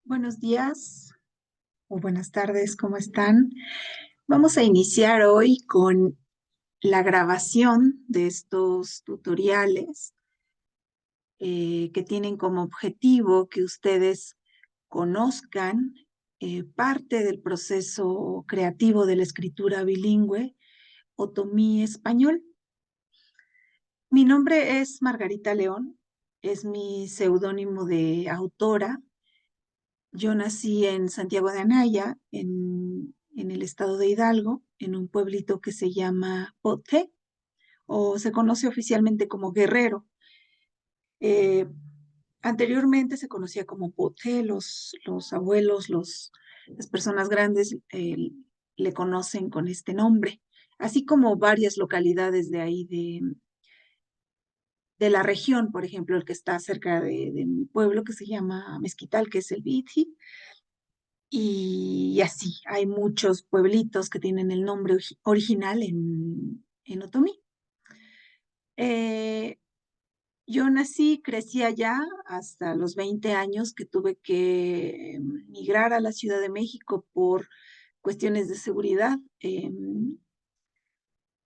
Buenos días o buenas tardes, ¿cómo están? Vamos a iniciar hoy con la grabación de estos tutoriales que tienen como objetivo que ustedes conozcan parte del proceso creativo de la escritura bilingüe otomí-español. Mi nombre es Margarita León, es mi seudónimo de autora. Yo nací en Santiago de Anaya, en el estado de Hidalgo, en un pueblito que se llama Poté, o se conoce oficialmente como Guerrero. Eh, Anteriormente se conocía como Poté, los abuelos, las personas grandes le conocen con este nombre, así como varias localidades de ahí de la región, por ejemplo, el que está cerca de mi pueblo, que se llama Mezquital, que es el Viti. Y así, hay muchos pueblitos que tienen el nombre original en Otomí. Eh, yo nací, crecí allá hasta los 20 años que tuve que migrar a la Ciudad de México por cuestiones de seguridad.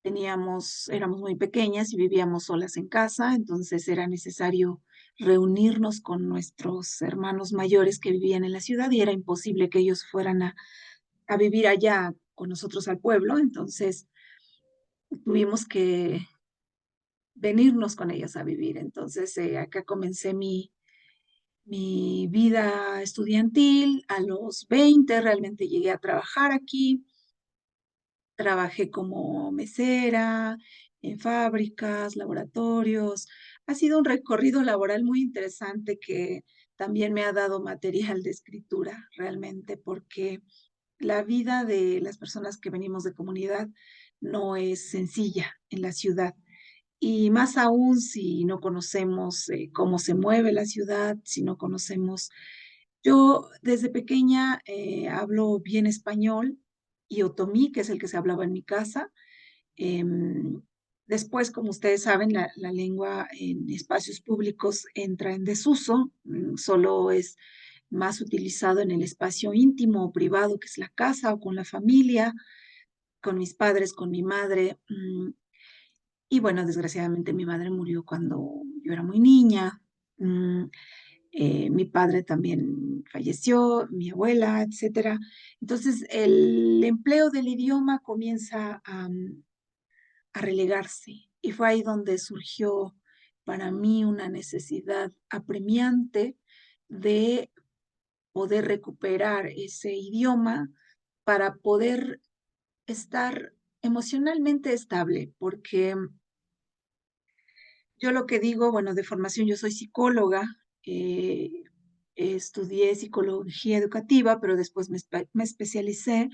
Éramos muy pequeñas y vivíamos solas en casa, entonces era necesario reunirnos con nuestros hermanos mayores que vivían en la ciudad y era imposible que ellos fueran a vivir allá con nosotros al pueblo, entonces tuvimos que venirnos con ellas a vivir. Entonces acá comencé mi vida estudiantil a los 20, realmente llegué a trabajar aquí, trabajé como mesera en fábricas, laboratorios. Ha sido un recorrido laboral muy interesante que también me ha dado material de escritura realmente porque la vida de las personas que venimos de comunidad no es sencilla en la ciudad. Y más aún si no conocemos cómo se mueve la ciudad, si no conocemos. Yo desde pequeña hablo bien español y otomí, que es el que se hablaba en mi casa. Em, Después, como ustedes saben, la lengua en espacios públicos entra en desuso, solo es más utilizado en el espacio íntimo o privado, que es la casa o con la familia, con mis padres, con mi madre. Y bueno, desgraciadamente mi madre murió cuando yo era muy niña. Mm, Mi padre también falleció, mi abuela, etcétera. Entonces, el empleo del idioma comienza a relegarse. Y fue ahí donde surgió para mí una necesidad apremiante de poder recuperar ese idioma para poder estar emocionalmente estable, porque yo lo que digo, bueno, de formación yo soy psicóloga, eh, estudié psicología educativa, pero después me especialicé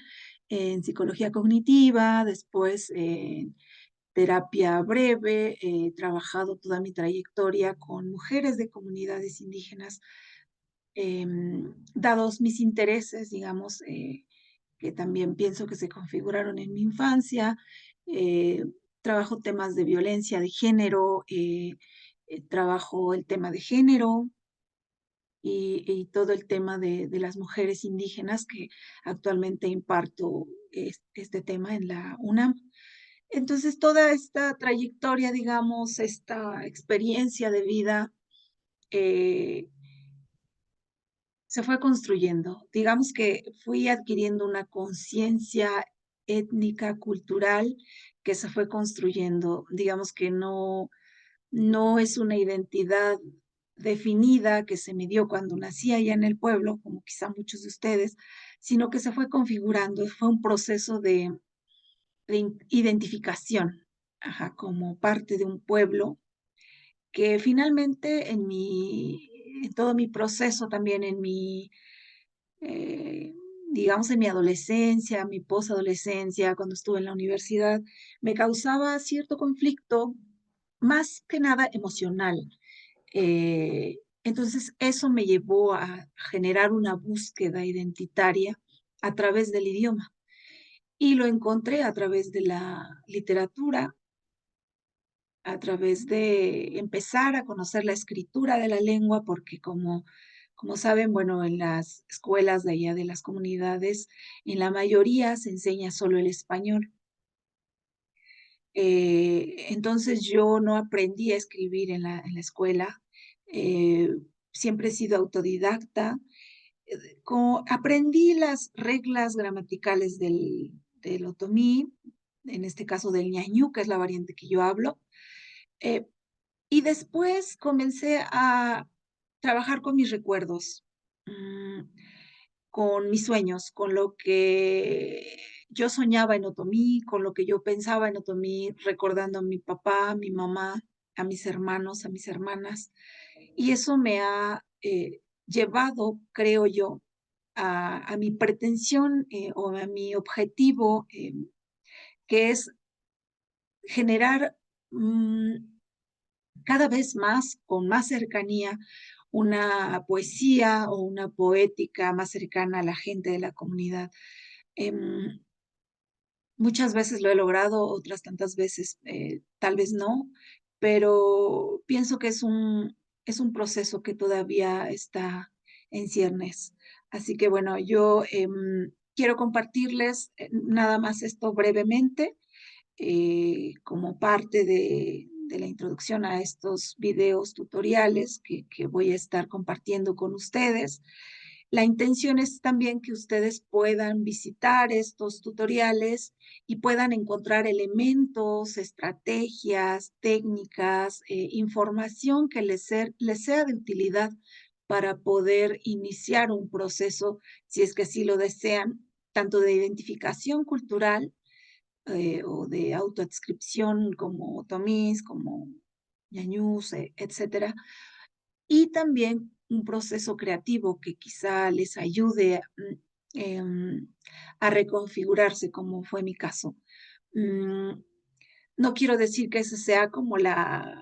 en psicología cognitiva, después en terapia breve, he trabajado toda mi trayectoria con mujeres de comunidades indígenas, dados mis intereses, digamos, que también pienso que se configuraron en mi infancia. eh, Trabajo temas de violencia de género, trabajo el tema de género y todo el tema de las mujeres indígenas que actualmente imparto este tema en la UNAM. Entonces, toda esta trayectoria, digamos, esta experiencia de vida, eh, se fue construyendo. Digamos que fui adquiriendo una conciencia étnica, cultural, que se fue construyendo. Digamos que no es una identidad definida que se me dio cuando nací allá en el pueblo, como quizá muchos de ustedes, sino que se fue configurando. Fue un proceso de identificación, ajá, como parte de un pueblo que finalmente en todo mi proceso también, eh, digamos, en mi adolescencia, mi posadolescencia, cuando estuve en la universidad, me causaba cierto conflicto, más que nada emocional. Entonces, eso me llevó a generar una búsqueda identitaria a través del idioma y lo encontré a través de la literatura, a través de empezar a conocer la escritura de la lengua, porque como Como saben, bueno, en las escuelas de allá de las comunidades, en la mayoría se enseña solo el español. Entonces yo no aprendí a escribir en la escuela, eh, siempre he sido autodidacta. Aprendí las reglas gramaticales del otomí, en este caso del ñañú, que es la variante que yo hablo, eh, y después comencé a trabajar con mis recuerdos, mm, con mis sueños, con lo que yo soñaba en otomí, con lo que yo pensaba en otomí, recordando a mi papá, a mi mamá, a mis hermanos, a mis hermanas. Y eso me ha llevado, creo yo, a mi pretensión o a mi objetivo, que es generar cada vez más, con más cercanía, una poesía o una poética más cercana a la gente de la comunidad. Em, Muchas veces lo he logrado, otras tantas veces tal vez no, pero pienso que es un proceso que todavía está en ciernes. Así que bueno, yo quiero compartirles nada más esto brevemente como parte de la introducción a estos videos tutoriales que voy a estar compartiendo con ustedes. La intención es también que ustedes puedan visitar estos tutoriales y puedan encontrar elementos, estrategias, técnicas, información que les sea de utilidad para poder iniciar un proceso, si es que así lo desean, tanto de identificación cultural o de autoadscripción como otomís, como ñañús, etcétera, y también un proceso creativo que quizá les ayude a reconfigurarse, como fue mi caso. Mm, no quiero decir que esa sea como la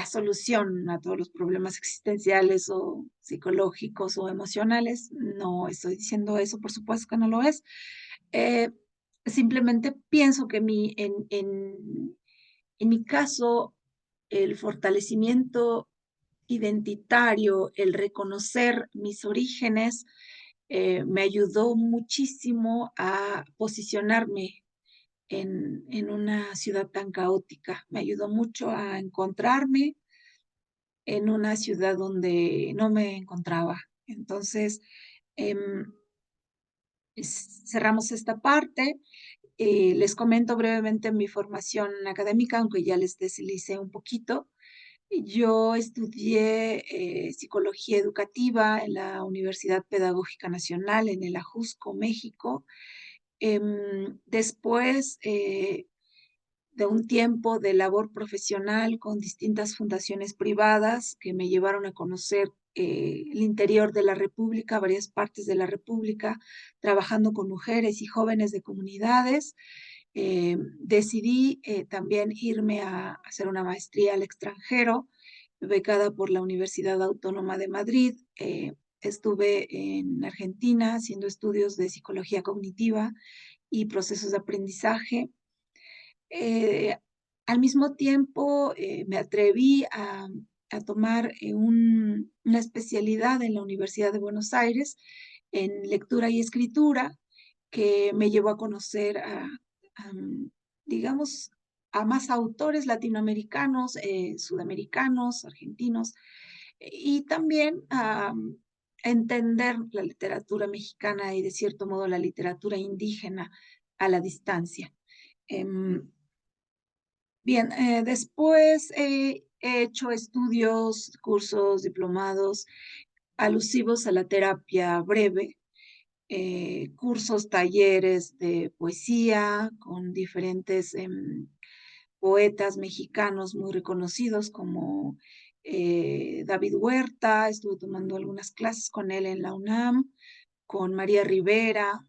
solución a todos los problemas existenciales o psicológicos o emocionales. No estoy diciendo eso, por supuesto que no lo es. Eh, Simplemente pienso que en mi caso, el fortalecimiento identitario, el reconocer mis orígenes, me ayudó muchísimo a posicionarme en una ciudad tan caótica. Me ayudó mucho a encontrarme en una ciudad donde no me encontraba. Entonces, em, cerramos esta parte. Les comento brevemente mi formación académica, aunque ya les deslicé un poquito. Yo estudié psicología educativa en la Universidad Pedagógica Nacional en el Ajusco, México. Después de un tiempo de labor profesional con distintas fundaciones privadas que me llevaron a conocer el interior de la República, varias partes de la República, trabajando con mujeres y jóvenes de comunidades. Decidí también irme a hacer una maestría al extranjero, becada por la Universidad Autónoma de Madrid. Estuve en Argentina haciendo estudios de psicología cognitiva y procesos de aprendizaje. Eh, Al mismo tiempo, me atreví a tomar una especialidad en la Universidad de Buenos Aires en lectura y escritura, que me llevó a conocer digamos, a más autores latinoamericanos, sudamericanos, argentinos, y también a entender la literatura mexicana y de cierto modo la literatura indígena a la distancia. Em, Bien, después he hecho estudios, cursos, diplomados alusivos a la terapia breve, cursos, talleres de poesía con diferentes poetas mexicanos muy reconocidos como David Huerta. Estuve tomando algunas clases con él en la UNAM, con María Rivera,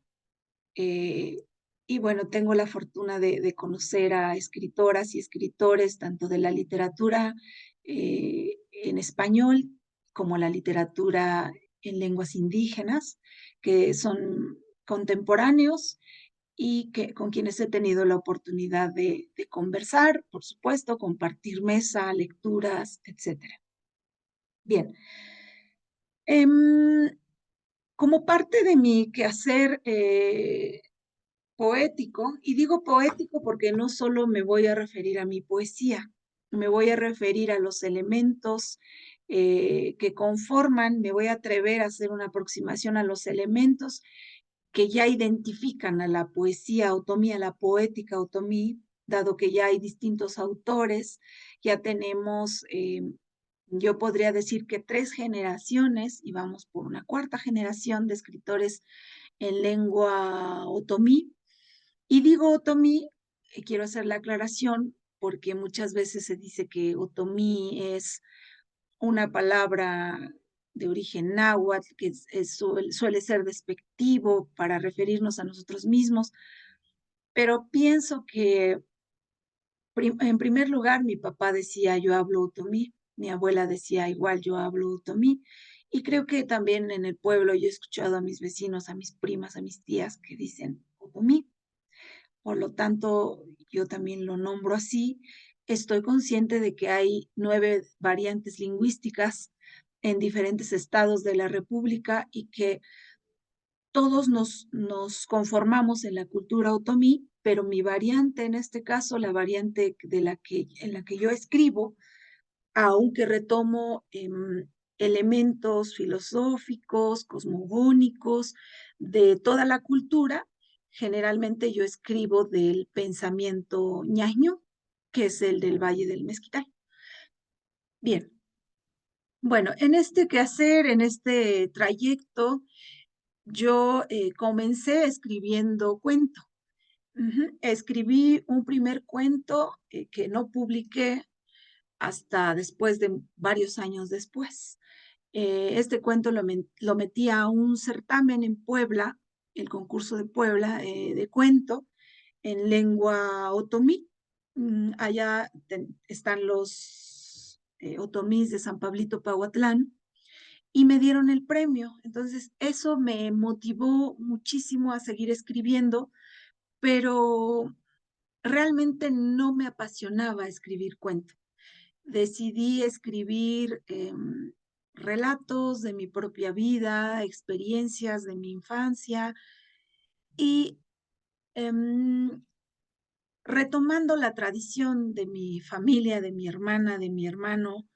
eh, y bueno, tengo la fortuna de conocer a escritoras y escritores, tanto de la literatura en español como la literatura en lenguas indígenas, que son contemporáneos y que, con quienes he tenido la oportunidad de conversar, por supuesto, compartir mesa, lecturas, etcétera. Bien, Em, Como parte de mi quehacer poético, y digo poético porque no solo me voy a referir a mi poesía, me voy a referir a los elementos que conforman, me voy a atrever a hacer una aproximación a los elementos que ya identifican a la poesía otomí, a la poética otomí, dado que ya hay distintos autores, ya tenemos, yo podría decir que 3 generaciones, y vamos por una cuarta generación de escritores en lengua otomí. Y digo otomí, quiero hacer la aclaración, porque muchas veces se dice que otomí es una palabra de origen náhuatl, que suele ser despectivo para referirnos a nosotros mismos, pero pienso que en primer lugar mi papá decía yo hablo otomí, mi abuela decía igual yo hablo otomí, y creo que también en el pueblo yo he escuchado a mis vecinos, a mis primas, a mis tías que dicen otomí. Por lo tanto, yo también lo nombro así. Estoy consciente de que hay 9 variantes lingüísticas en diferentes estados de la República y que todos nos conformamos en la cultura otomí, pero mi variante, en este caso, la variante en la que yo escribo, aunque retomo elementos filosóficos, cosmogónicos, de toda la cultura, generalmente yo escribo del pensamiento ñaño, que es el del Valle del Mezquital. Bien, bueno, en este quehacer, en este trayecto, yo comencé escribiendo cuento. Escribí un primer cuento que no publiqué hasta después de varios años después. Este cuento lo metí a un certamen en Puebla, el concurso de Puebla de cuento en lengua otomí. Allá están los otomís de San Pablito Pahuatlán y me dieron el premio. Entonces, eso me motivó muchísimo a seguir escribiendo, pero realmente no me apasionaba escribir cuento. Decidí escribir relatos de mi propia vida, experiencias de mi infancia y em, retomando la tradición de mi familia, de mi hermana, de mi hermano,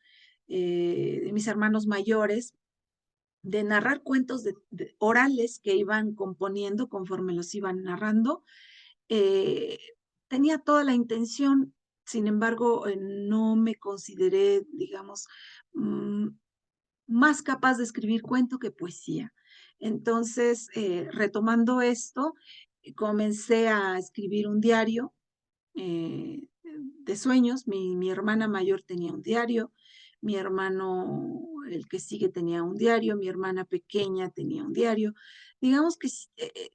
de mis hermanos mayores, de narrar cuentos orales que iban componiendo conforme los iban narrando. eh, Tenía toda la intención, sin embargo, no me consideré, digamos, mm, más capaz de escribir cuento que poesía. Entonces, retomando esto, comencé a escribir un diario de sueños. Mi hermana mayor tenía un diario, mi hermano, el que sigue, tenía un diario, mi hermana pequeña tenía un diario. Digamos que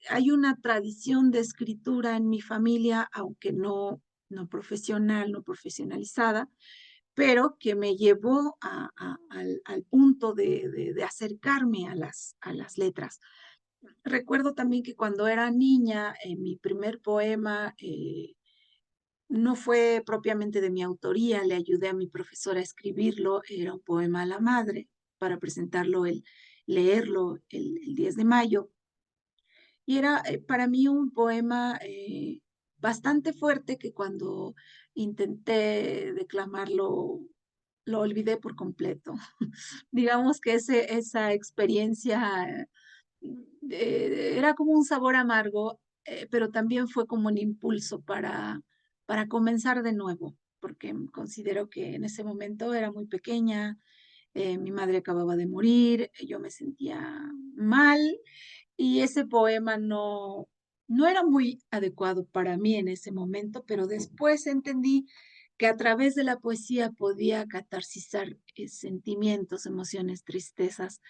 hay una tradición de escritura en mi familia, aunque no profesional, no profesionalizada, pero que me llevó al punto de acercarme a las letras. Recuerdo también que cuando era niña, mi primer poema no fue propiamente de mi autoría, le ayudé a mi profesora a escribirlo, era un poema a la madre para presentarlo, leerlo el 10 de mayo. Y era para mí un poema bastante fuerte que cuando intenté declamarlo, lo olvidé por completo. Digamos que esa experiencia era como un sabor amargo, pero también fue como un impulso para comenzar de nuevo, porque considero que en ese momento era muy pequeña, mi madre acababa de morir, yo me sentía mal y ese poema no era muy adecuado para mí en ese momento, pero después entendí que a través de la poesía podía catarsizar sentimientos, emociones, tristezas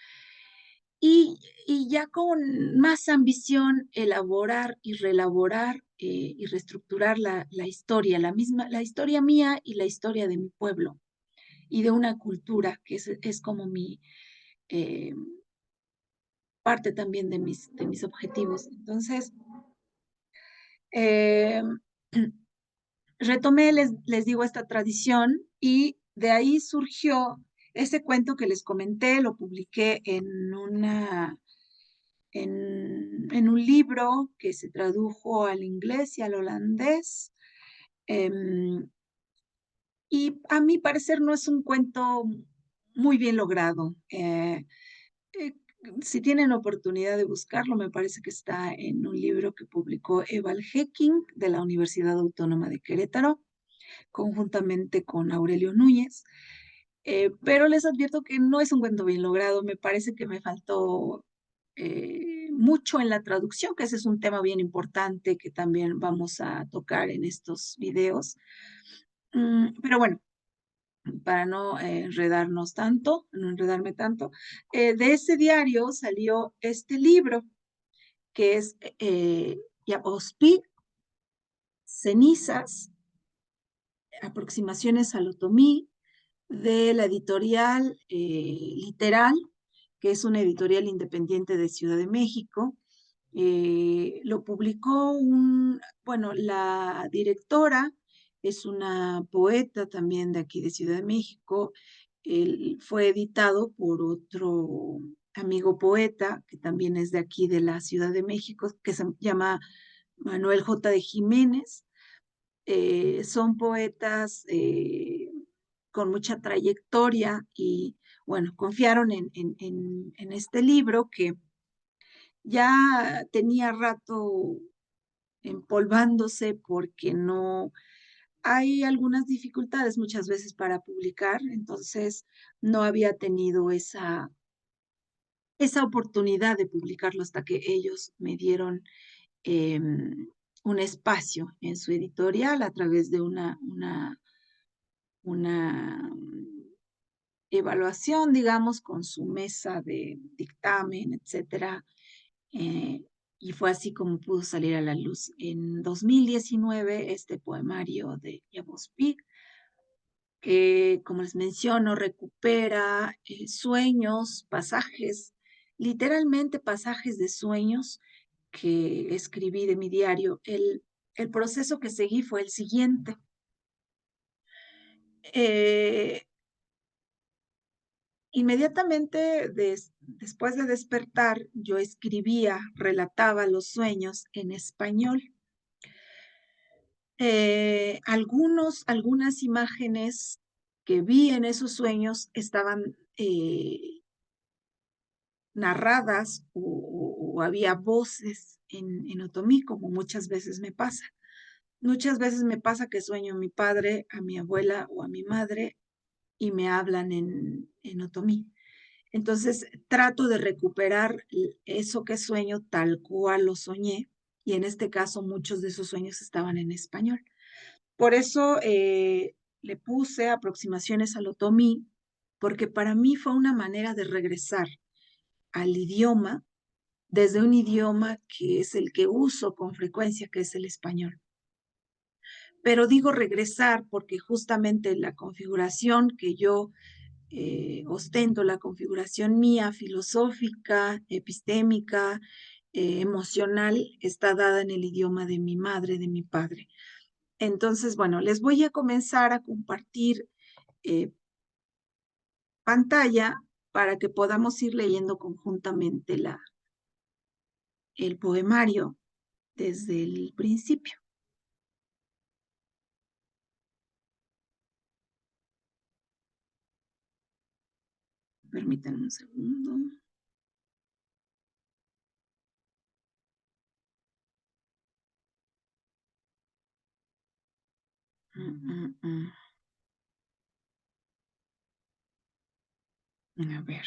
y ya con más ambición elaborar y reelaborar y reestructurar la historia, la historia mía y la historia de mi pueblo y de una cultura que es como mi eh, parte también de mis objetivos. Entonces, eh, retomé, les digo, esta tradición y de ahí surgió Ese cuento que les comenté lo publiqué en un libro que se tradujo al inglés y al holandés. em, y a mi parecer no es un cuento muy bien logrado. Eh, si tienen oportunidad de buscarlo, me parece que está en un libro que publicó Eval Hecking de la Universidad Autónoma de Querétaro, conjuntamente con Aurelio Núñez. Pero les advierto que no es un cuento bien logrado. Me parece que me faltó mucho en la traducción, que ese es un tema bien importante que también vamos a tocar en estos videos. Pero bueno, para no enredarnos tanto, no enredarme tanto, de ese diario salió este libro que es Yapospi, Cenizas, Aproximaciones al Otomí, de la editorial Literal, que es una editorial independiente de Ciudad de México. Lo publicó bueno, la directora es una poeta también de aquí de Ciudad de México. Fue editado por otro amigo poeta que también es de aquí de la Ciudad de México, que se llama Manuel J. de Jiménez. Son poetas con mucha trayectoria y, bueno, confiaron en este libro que ya tenía rato empolvándose porque no hay algunas dificultades muchas veces para publicar, entonces no había tenido esa oportunidad de publicarlo hasta que ellos me dieron un espacio en su editorial a través de una evaluación, digamos, con su mesa de dictamen, etcétera. eh, y fue así como pudo salir a la luz en 2019 este poemario de Yabospi, que, como les menciono, recupera sueños, pasajes, literalmente pasajes de sueños que escribí de mi diario. El proceso que seguí fue el siguiente. Eh, Inmediatamente después de despertar, yo escribía, relataba los sueños en español. Algunas imágenes que vi en esos sueños estaban narradas o había voces en otomí, como muchas veces me pasa. Muchas veces me pasa que sueño a mi padre, a mi abuela o a mi madre y me hablan en otomí. Entonces trato de recuperar eso que sueño tal cual lo soñé y en este caso muchos de esos sueños estaban en español. Por eso le puse aproximaciones al otomí, porque para mí fue una manera de regresar al idioma desde un idioma que es el que uso con frecuencia, que es el español. Pero digo regresar porque justamente la configuración que yo ostento, la configuración mía, filosófica, epistémica, emocional, está dada en el idioma de mi madre, de mi padre. Entonces, bueno, les voy a comenzar a compartir eh, pantalla para que podamos ir leyendo conjuntamente el poemario desde el principio. Permítanme un segundo. Mm, mm, mm. A ver,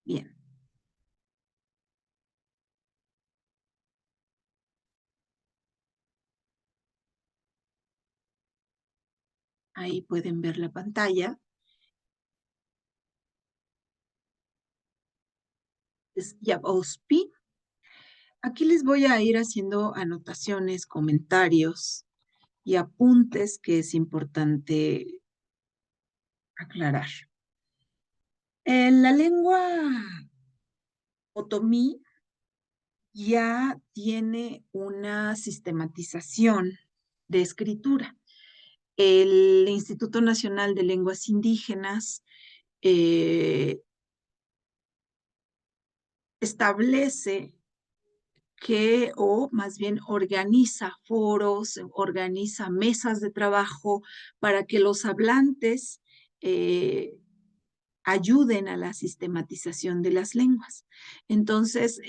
bien, ahí pueden ver la pantalla. Es Yabospi. Aquí les voy a ir haciendo anotaciones, comentarios y apuntes que es importante aclarar. La lengua otomí ya tiene una sistematización de escritura. El Instituto Nacional de Lenguas Indígenas eh, establece que, o más bien organiza foros, organiza mesas de trabajo para que los hablantes eh, ayuden a la sistematización de las lenguas. Entonces,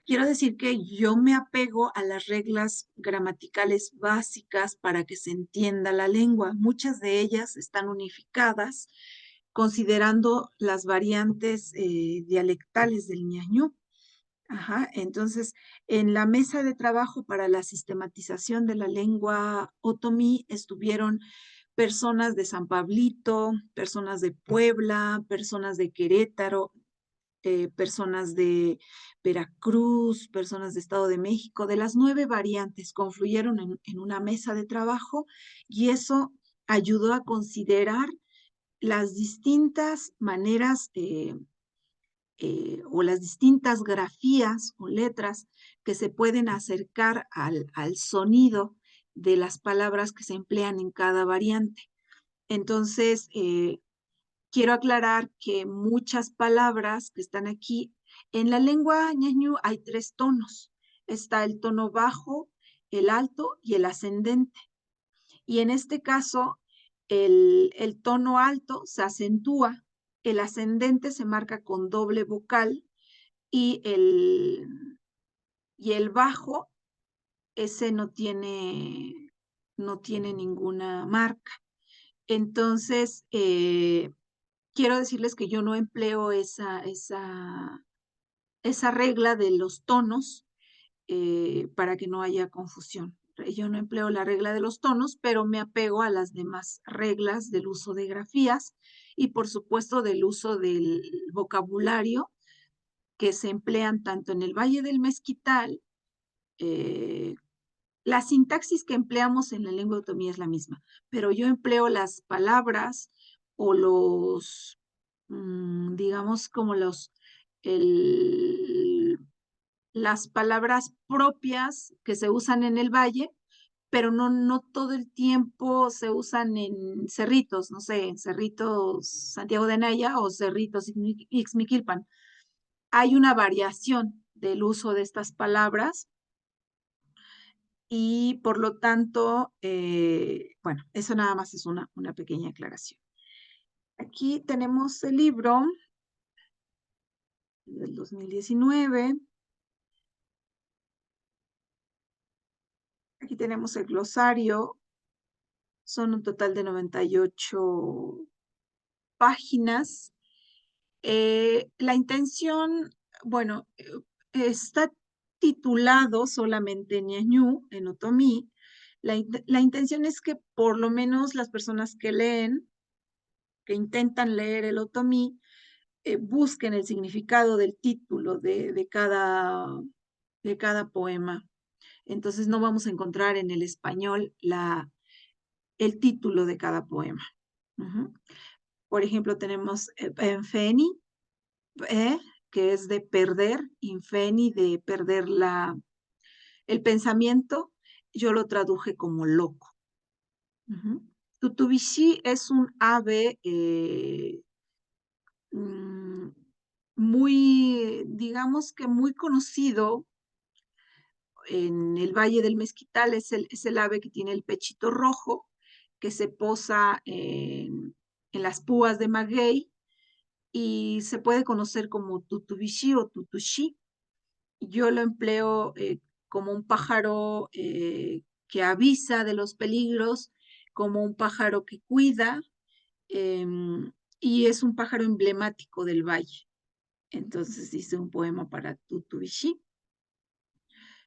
quiero decir que yo me apego a las reglas gramaticales básicas para que se entienda la lengua. Muchas de ellas están unificadas considerando las variantes dialectales del ñañú. Ajá, entonces, en la mesa de trabajo para la sistematización de la lengua otomí estuvieron personas de San Pablito, personas de Puebla, personas de Querétaro, personas de Veracruz, personas de Estado de México, de las 9 variantes confluyeron en una mesa de trabajo y eso ayudó a considerar las distintas maneras o las distintas grafías o letras que se pueden acercar al sonido de las palabras que se emplean en cada variante. Entonces, quiero aclarar que muchas palabras que están aquí, en la lengua ñañú hay 3 tonos. Está el tono bajo, el alto y el ascendente. Y en este caso, el tono alto se acentúa, el ascendente se marca con doble vocal y el bajo, ese no tiene ninguna marca. Entonces, quiero decirles que yo no empleo esa regla de los tonos para que no haya confusión. Yo no empleo la regla de los tonos, pero me apego a las demás reglas del uso de grafías y por supuesto del uso del vocabulario que se emplean tanto en el Valle del Mezquital. eh, la sintaxis que empleamos en la lengua otomí es la misma, pero yo empleo las palabras o digamos, como el, las palabras propias que se usan en el valle, pero no todo el tiempo se usan en Cerritos, no sé, en Cerritos Santiago de Anaya o Cerritos Ixmiquilpan. Hay una variación del uso de estas palabras y por lo tanto, bueno, eso nada más es una pequeña aclaración. Aquí tenemos el libro del 2019. Aquí tenemos el glosario. Son un total de 98 páginas. La intención, bueno, está titulado solamente en ñañú, en otomí. La intención es que por lo menos las personas que leen, que intentan leer el otomí, busquen el significado del título de cada poema. Entonces no vamos a encontrar en el español el título de cada poema. Ujú. Por ejemplo, tenemos Enfeni, eh, que es de perder, Infeni, de perder el pensamiento. Yo lo traduje como loco. Ujú. Tutubishi es un ave mm, muy, digamos que muy conocido en el Valle del Mezquital. Es el ave que tiene el pechito rojo, que se posa en las púas de maguey y se puede conocer como tutubishi o tutushi. Yo lo empleo como un pájaro que avisa de los peligros, como un pájaro que cuida, y es un pájaro emblemático del valle. Entonces hice un poema para tutubishi.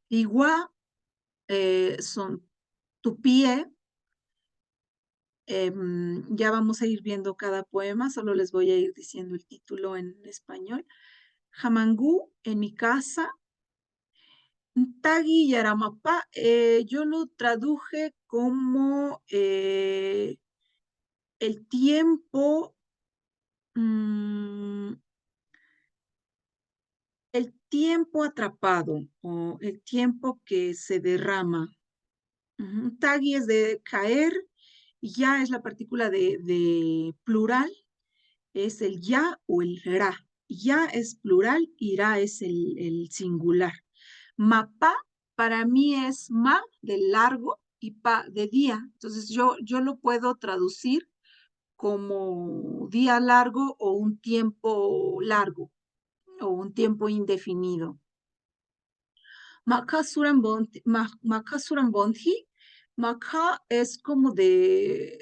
Igual son tupie. Ya vamos a ir viendo cada poema, solo les voy a ir diciendo el título en español. Jamangú, en mi casa. Tagi Yaramapá, yo lo traduje como el tiempo mm, el tiempo atrapado o el tiempo que se derrama. Ujú. Tagi es de caer, y ya es la partícula de plural, es el ya o el ra. Ya es plural y ra es el singular. Mapa para mí es ma de largo y pa de día. Entonces yo lo puedo traducir como día largo o un tiempo largo o un tiempo indefinido. Maka Surambonti, Maka es como de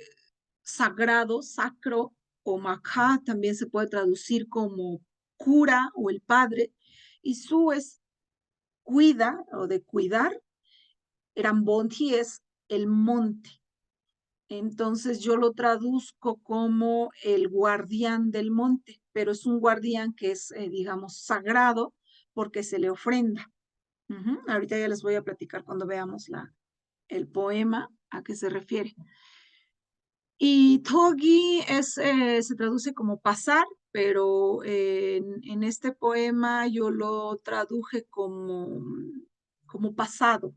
sagrado, sacro, o Maka también se puede traducir como cura o el padre, y Su es cuida o de cuidar, Rambonti es el monte. Entonces yo lo traduzco como el guardián del monte, pero es un guardián que es, digamos, sagrado porque se le ofrenda. Ujú. Ahorita ya les voy a platicar cuando veamos el poema a qué se refiere. Y Togi se traduce como pasar, pero en este poema yo lo traduje como pasado.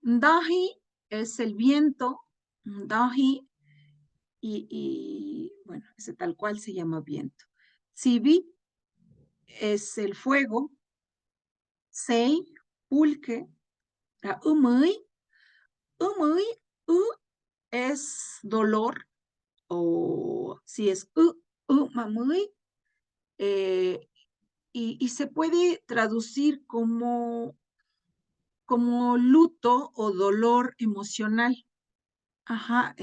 Dahi es el viento, Dahi, bueno, ese tal cual se llama viento. Sibi es el fuego, Sei, pulque, Umui, Umui, U es dolor, o si es mamui, eh, y se puede traducir como luto o dolor emocional. Ajá,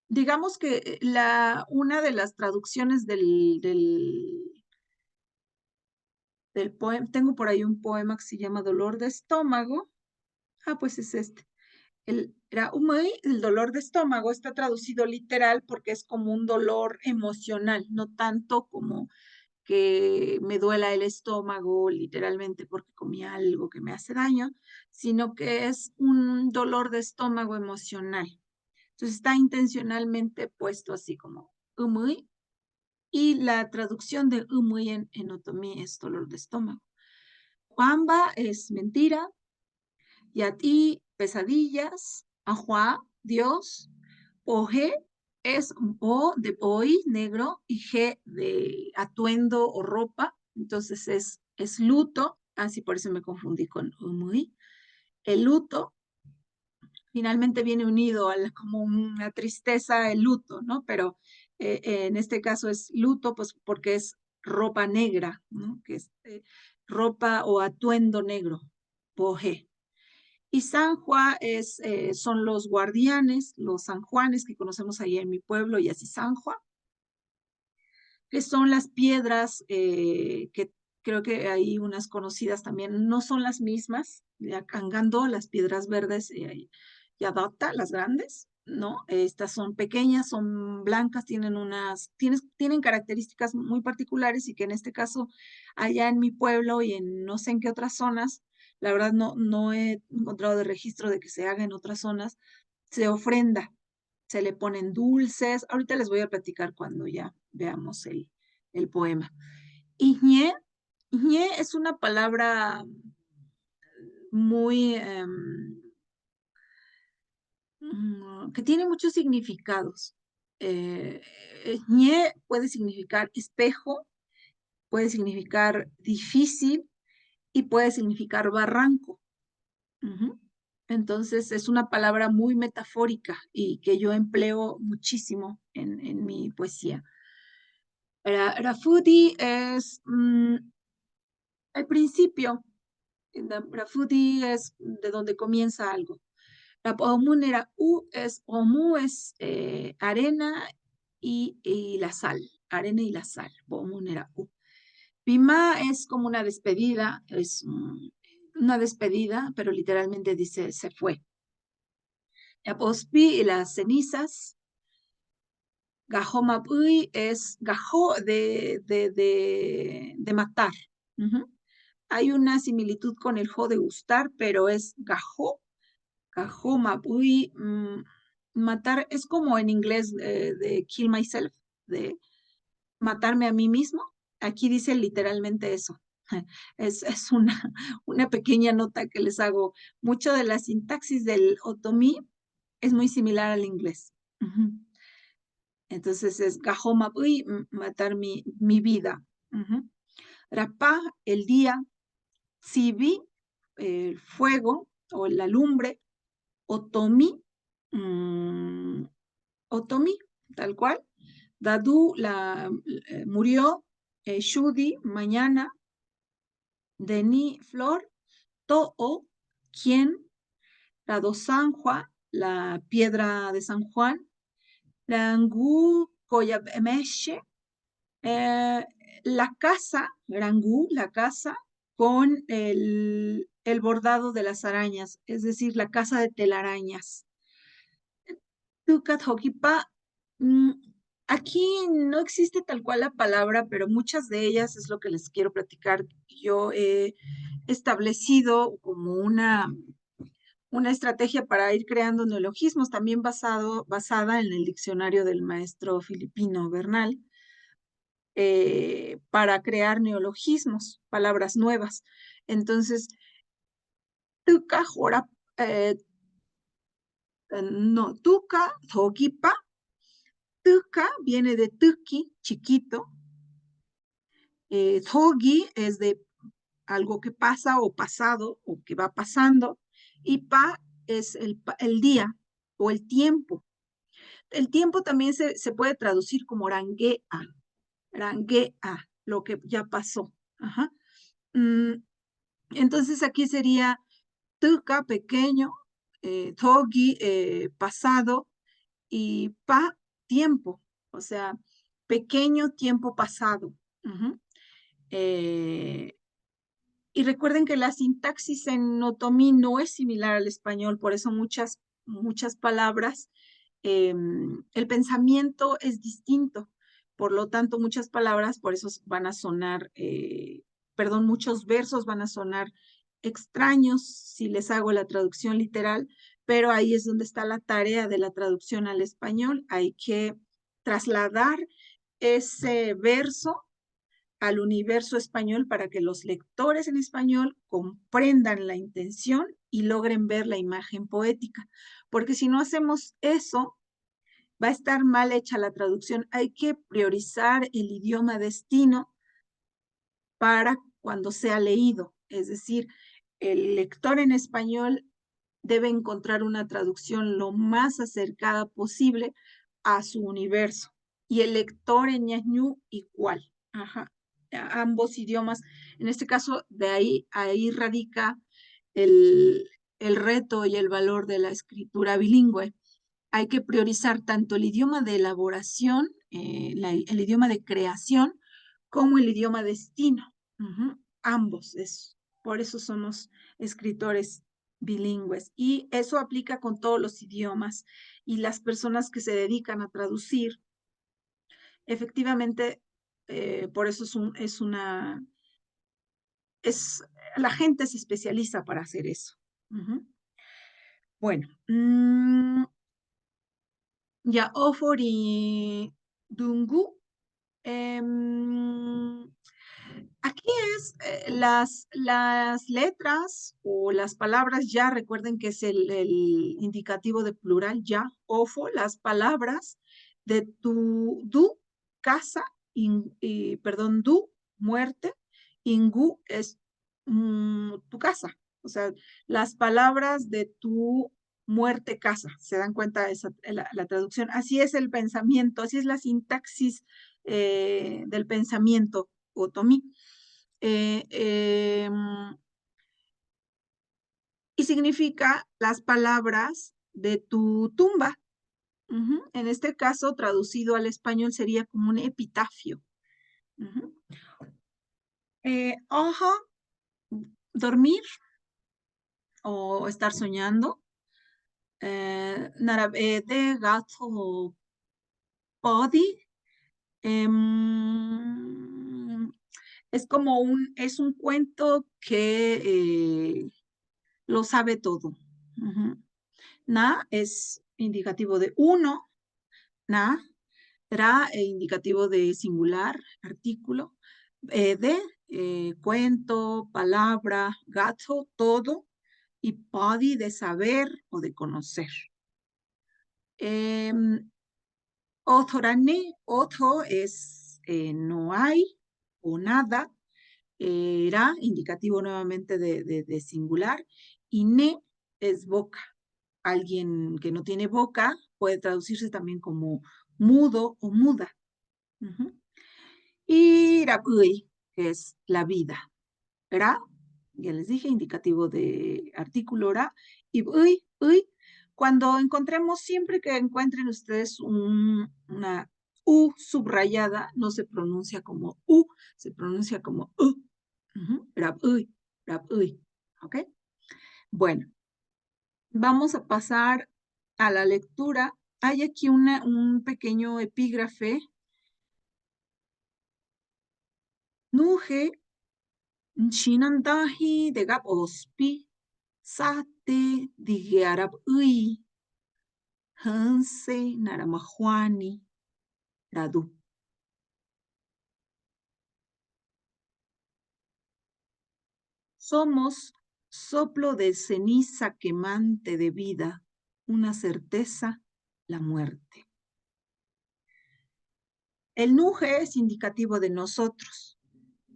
digamos que una de las traducciones del poema, tengo por ahí un poema que se llama Dolor de estómago. Ah, pues es este. Era umai, el dolor de estómago está traducido literal porque es como un dolor emocional, no tanto como que me duela el estómago literalmente porque comí algo que me hace daño, sino que es un dolor de estómago emocional. Entonces está intencionalmente puesto así como umai, y la traducción de umai en otomí es dolor de estómago. Wamba es mentira, y a ti pesadillas, Juá, Dios, Oje es O de hoy, negro, y G de atuendo o ropa, entonces es luto, así por eso me confundí con Umui. El luto finalmente viene unido como una tristeza, el luto, ¿no? Pero en este caso es luto, pues porque es ropa negra, ¿no? Que es ropa o atuendo negro, Poje. Y San Juan son los guardianes, los San Juanes que conocemos ahí en mi pueblo, y así San Juan, que son las piedras que creo que hay unas conocidas también, no son las mismas, ya Cangando, las piedras verdes y Adapta, las grandes, ¿no? Estas son pequeñas, son blancas, tienen características muy particulares y que en este caso, allá en mi pueblo y en no sé en qué otras zonas, la verdad no he encontrado de registro de que se haga en otras zonas, se ofrenda, se le ponen dulces. Ahorita les voy a platicar cuando ya veamos el poema. Iñé, Iñé es una palabra muy, que tiene muchos significados. Eh, Ñe puede significar espejo, puede significar difícil y puede significar barranco. Ujú. Entonces es una palabra muy metafórica y que yo empleo muchísimo en mi poesía. Rafudi es el principio. Rafudi es de donde comienza algo. Rapomunera U es, Omu es arena y la sal. Arena y la sal. Pomunera U. Pima es como una despedida, es una despedida, pero literalmente dice se fue. Apospi y las cenizas. Gajomapui es gajo de matar. Ujú. Hay una similitud con el jo de gustar, pero es gajo, gajomapui. Matar es como en inglés de kill myself, de matarme a mí mismo. Aquí dice literalmente eso. Es una pequeña nota que les hago. Mucho de la sintaxis del otomí es muy similar al inglés. Ujú. Entonces es gajoma, uy, matar mi vida. Ujú. Rapá, el día. Sibi, el fuego o la lumbre. Otomí, mm, otomí, tal cual. Dadu murió. Shudi, mañana. Deni, flor. To'o, ¿quién? Rado San Juan, la piedra de San Juan. Rangu, Koyabemeshe, eh, la casa, Rangu, la casa, con el bordado de las arañas, es decir, la casa de telarañas. Tucat Hokipa, mm, aquí no existe tal cual la palabra, pero muchas de ellas es lo que les quiero platicar. Yo he establecido como una estrategia para ir creando neologismos, también basada en el diccionario del maestro filipino Bernal, para crear neologismos, palabras nuevas. Entonces, tuca, jora, no, tuca, togipa, tuca viene de tuki, chiquito, togi es de algo que pasa o pasado o que va pasando, y pa es el día o el tiempo. El tiempo también se puede traducir como ranguea, ranguea, lo que ya pasó. Ajá. Entonces aquí sería tuca, pequeño, togi, pasado, y pa, tiempo, o sea, pequeño tiempo pasado. Ujú. Eh, y recuerden que la sintaxis en otomí no es similar al español, por eso muchas palabras, el pensamiento es distinto. Por lo tanto, muchas palabras, por eso van a sonar, perdón, muchos versos van a sonar extraños si les hago la traducción literal, pero ahí es donde está la tarea de la traducción al español. Hay que trasladar ese verso al universo español para que los lectores en español comprendan la intención y logren ver la imagen poética. Porque si no hacemos eso, va a estar mal hecha la traducción. Hay que priorizar el idioma destino para cuando sea leído. Es decir, el lector en español debe encontrar una traducción lo más acercada posible a su universo. Y el lector en ñañú igual. Ajá. Ambos idiomas. En este caso, ahí radica el, el reto y el valor de la escritura bilingüe. Hay que priorizar tanto el idioma de elaboración, el idioma de creación, como el idioma destino. Ujú. Ambos, por eso somos escritores bilingües. Y eso aplica con todos los idiomas. Y las personas que se dedican a traducir, efectivamente, por eso es, la gente se especializa para hacer eso. Ujú. Bueno, ya Ofori Dungu. em, Aquí es las letras o las palabras ya, recuerden que es el indicativo de plural ya, ofo, las palabras de du, casa, perdón, du, muerte, ingu es tu casa. O sea, las palabras de tu muerte casa. ¿Se dan cuenta la traducción? Así es el pensamiento, así es la sintaxis del pensamiento otomí. Eh, eh, y significa las palabras de tu tumba. Ujú. En este caso, traducido al español, sería como un epitafio. Ujú. Ojo, dormir o estar soñando. De gato body. Es como es un cuento que lo sabe todo. Ujú. Na es indicativo de uno, na, ra, indicativo de singular, artículo, de, cuento, palabra, gato, todo, y podi de saber o de conocer. Otorane, otro es no hay o nada, ra, indicativo nuevamente de singular, y ne es boca. Alguien que no tiene boca puede traducirse también como mudo o muda. Ujú. Y rapui, que es la vida. Ra, ya les dije, indicativo de artículo ra. Y uy, cuando encontremos, siempre que encuentren ustedes una U subrayada, no se pronuncia como U, se pronuncia como U. Ujú. Rapui, ¿ok? Bueno, vamos a pasar a la lectura. Hay aquí un pequeño epígrafe. Nuge Nchinandahi de gap ospi sate digiarab ui hanse naramajuani radu. Somos soplo de ceniza quemante de vida, una certeza, la muerte. El nuje es indicativo de nosotros.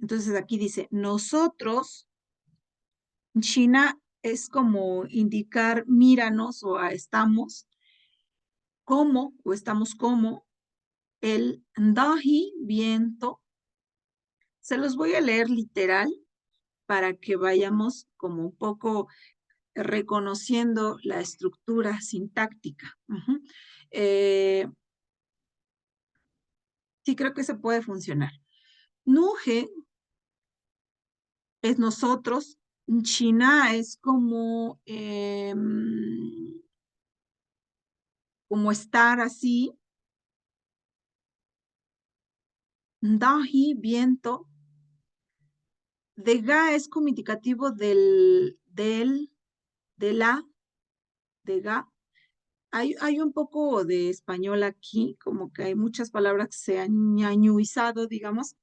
Entonces aquí dice, nosotros, China es como indicar míranos o estamos, como o estamos como, el ndahi, viento. Se los voy a leer literal para que vayamos como un poco reconociendo la estructura sintáctica. Sí, creo que se puede funcionar. Nuge es nosotros, China es como estar así, Ndahi, viento, de ga es como indicativo de la, de ga. Hay un poco de español aquí, como que hay muchas palabras que se han ñañuizado, digamos.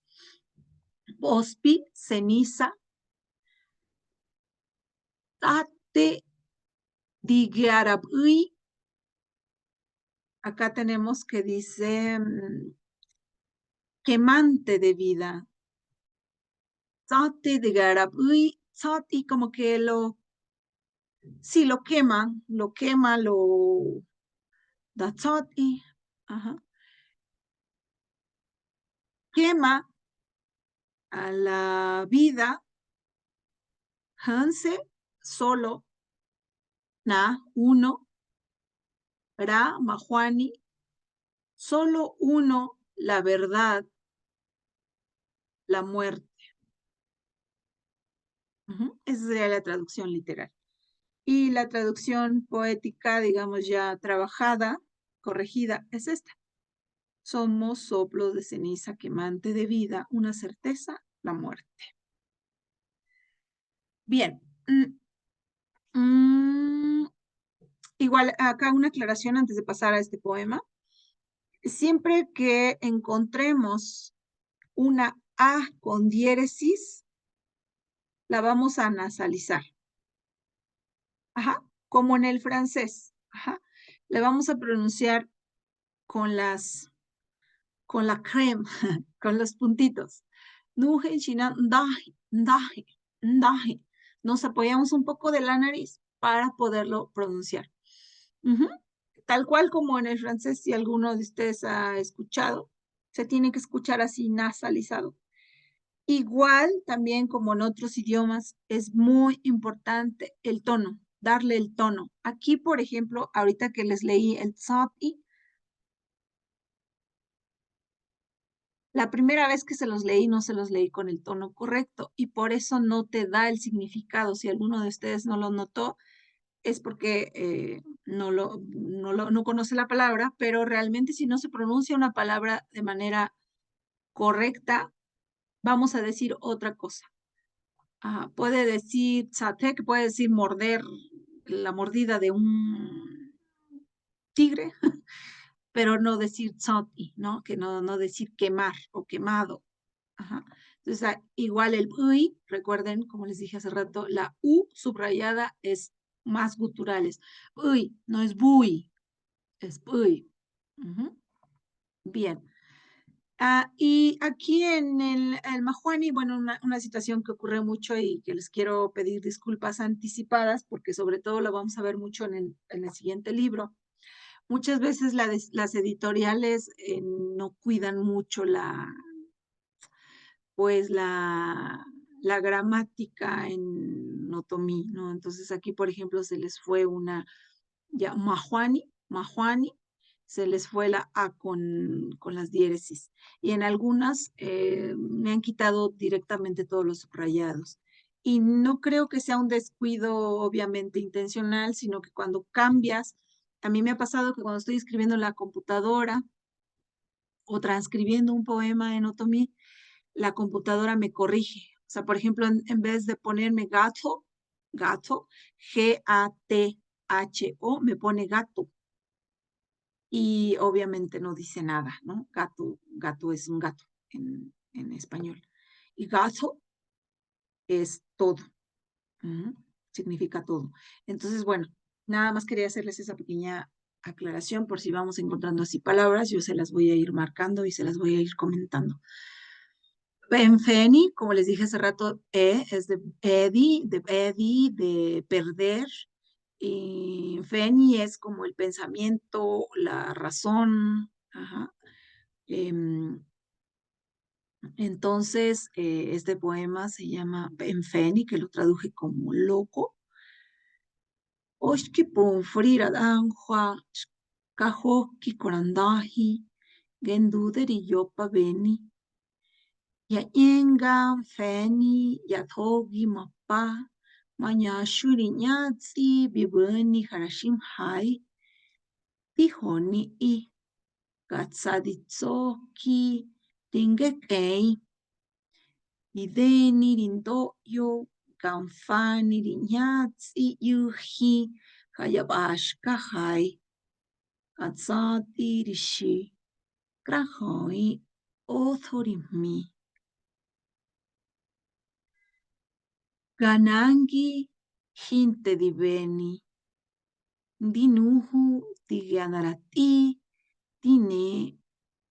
Ospi, ceniza, tate, diguearabui. Acá tenemos que dice quemante de vida. Tate, diguearabui, y como que sí, lo quema, da tzati, ajá, quema a la vida, hanse, solo, na, uno, ra, majuani, solo uno, la verdad, la muerte. Esa sería la traducción literal. Y la traducción poética, digamos ya trabajada, corregida, es esta. Somos soplos de ceniza quemante de vida, una certeza, la muerte. Bien. Igual, acá una aclaración antes de pasar a este poema. Siempre que encontremos una A con diéresis, la vamos a nasalizar. Ajá, como en el francés. Ajá. Le vamos a pronunciar con con la crema, con los puntitos. Nuje, china, ndaje, ndaje, ndaje. Nos apoyamos un poco de la nariz para poderlo pronunciar. Ujú. Tal cual como en el francés, si alguno de ustedes ha escuchado, se tiene que escuchar así nasalizado. Igual también como en otros idiomas, es muy importante el tono, darle el tono. Aquí, por ejemplo, ahorita que les leí el tsati, la primera vez que se los leí no se los leí con el tono correcto y por eso no te da el significado. Si alguno de ustedes no lo notó, es porque no conoce la palabra, pero realmente si no se pronuncia una palabra de manera correcta, vamos a decir otra cosa. Puede decir tzatek, puede decir morder, la mordida tigre, pero no decir tzoti, ¿no? Que no decir quemar o quemado. Ajá. Entonces, igual el uy, recuerden, como les dije hace rato, la u subrayada es más guturales. Uy, no es buy, es uy. Ujú. Bien. Y aquí en el Mahuani, bueno, una situación que ocurre mucho y que les quiero pedir disculpas anticipadas, porque sobre todo lo vamos a ver mucho en el siguiente libro. Muchas veces las editoriales no cuidan mucho pues la gramática en otomí, ¿no? Entonces aquí, por ejemplo, se les fue ya, mahuani, se les fue la A con las diéresis. Y en algunas me han quitado directamente todos los subrayados. Y no creo que sea un descuido obviamente intencional, sino que cuando cambias, a mí me ha pasado que cuando estoy escribiendo en la computadora o transcribiendo un poema en otomí, la computadora me corrige. O sea, por ejemplo, en vez de ponerme gato, G-A-T-H-O, me pone gato. Y obviamente no dice nada, ¿no? Gato es un gato en español. Y gato es todo. Ujú. Significa todo. Entonces, bueno, nada más quería hacerles esa pequeña aclaración por si vamos encontrando así palabras, yo se las voy a ir marcando y se las voy a ir comentando. En Feni, como les dije hace rato, es de perder. Y Feni es como el pensamiento, la razón. Ajá. Em, entonces, este poema se llama En Feni, que lo traduje como loco. Oshki Pomfrira Danhua, Kahoki Korandahi, Genduderi Yopa Beni. Ya inga feni ya thogi mapa manya shuri nyatsi bibani harashim hai tihoni I katsaditsoki tingekei ideni rindo yo kamfani rinyatsi yuhi hayabashka hai katsati rishi krahoi othorimi ganangi hinte diveni dinuhu tiganarati tine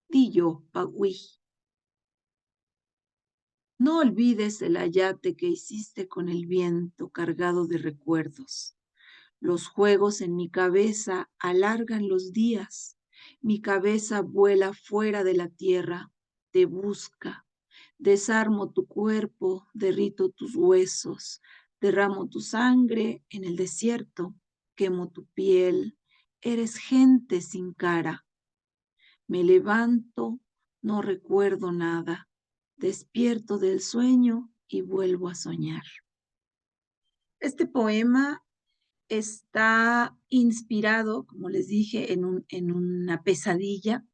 diyo pagui. No olvides el ayate que hiciste con el viento cargado de recuerdos. Los juegos en mi cabeza alargan los días. Mi cabeza vuela fuera de la tierra, te busca. Desarmo tu cuerpo, derrito tus huesos, derramo tu sangre en el desierto, quemo tu piel. Eres gente sin cara. Me levanto, no recuerdo nada. Despierto del sueño y vuelvo a soñar. Este poema está inspirado, como les dije, en una pesadilla,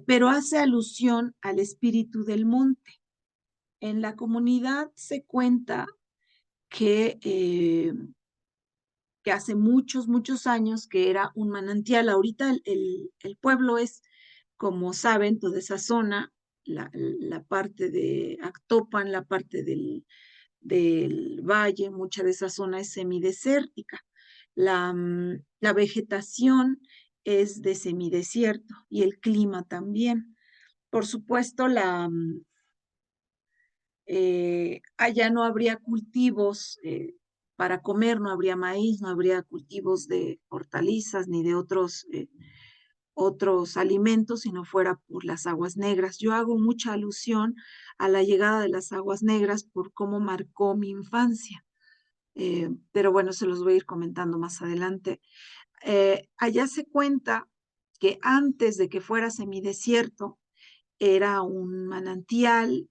pero hace alusión al espíritu del monte. En la comunidad se cuenta que, que hace muchos, muchos años que era un manantial. Ahorita el pueblo es, como saben, toda esa zona, la parte de Actopan, la parte del valle, mucha de esa zona es semidesértica. La vegetación es de semidesierto y el clima también. Por supuesto, allá no habría cultivos para comer, no habría maíz, no habría cultivos de hortalizas ni de otros alimentos si no fuera por las aguas negras. Yo hago mucha alusión a la llegada de las aguas negras por cómo marcó mi infancia. Pero bueno, se los voy a ir comentando más adelante. Allá se cuenta que antes de que fuera semidesierto, era un manantial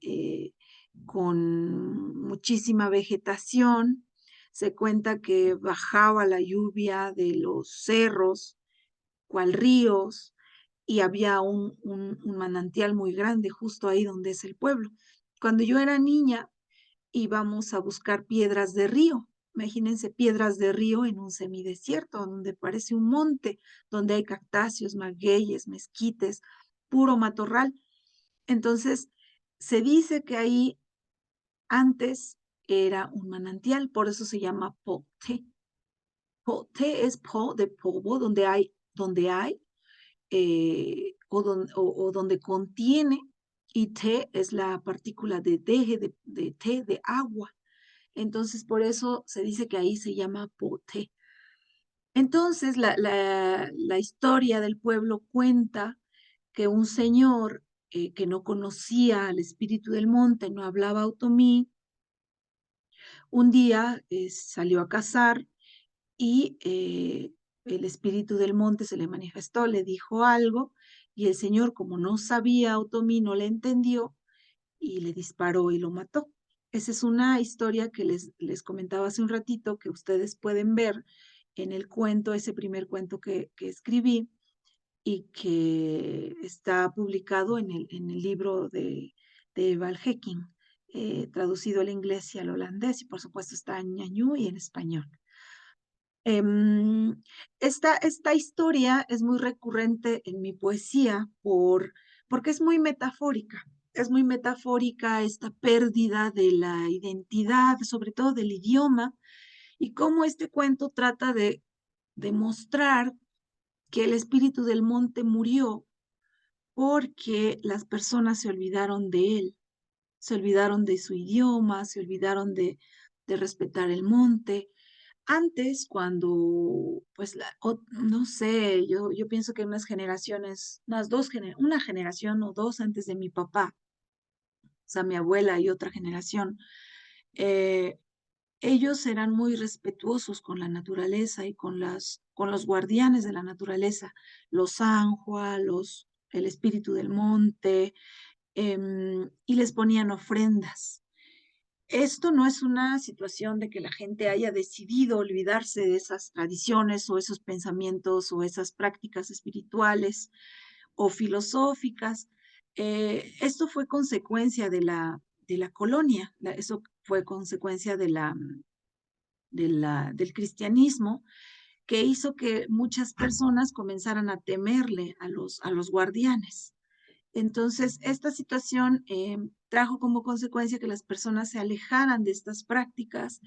con muchísima vegetación. Se cuenta que bajaba la lluvia de los cerros, cual ríos, y había un manantial muy grande justo ahí donde es el pueblo. Cuando yo era niña, íbamos a buscar piedras de río imagínense piedras de río en un semidesierto, donde parece un monte, donde hay cactáceos, magueyes, mezquites, puro matorral. Entonces, se dice que ahí antes era un manantial, por eso se llama Poté. Poté es po de polvo, donde hay, o donde contiene, y té es la partícula de deje, de té, de agua. Entonces, por eso se dice que ahí se llama Poté. Entonces, la historia del pueblo cuenta que un señor que no conocía al espíritu del monte, no hablaba otomí, un día salió a cazar y el espíritu del monte se le manifestó, le dijo algo y el señor, como no sabía otomí, no le entendió y le disparó y lo mató. Esa es una historia que les comentaba hace un ratito que ustedes pueden ver en el cuento, ese primer cuento que escribí y que está publicado en el libro de Val Hecking, traducido al inglés y al holandés, y por supuesto está en ñañú y en español. Em, esta historia es muy recurrente en mi poesía porque es muy metafórica esta pérdida de la identidad, sobre todo del idioma, y cómo este cuento trata de demostrar que el espíritu del monte murió porque las personas se olvidaron de él, se olvidaron de su idioma, se olvidaron de respetar el monte. Antes, cuando, pues, no sé, yo pienso que unas generaciones, una generación o dos antes de mi papá, o sea, mi abuela y otra generación, eh, ellos eran muy respetuosos con la naturaleza y con los guardianes de la naturaleza, los Anhua, el espíritu del monte, y les ponían ofrendas. Esto no es una situación de que la gente haya decidido olvidarse de esas tradiciones o esos pensamientos o esas prácticas espirituales o filosóficas. Esto fue consecuencia de la colonia, eso fue consecuencia del cristianismo que hizo que muchas personas comenzaran a temerle a los guardianes. Entonces, esta situación trajo como consecuencia que las personas se alejaran de estas prácticas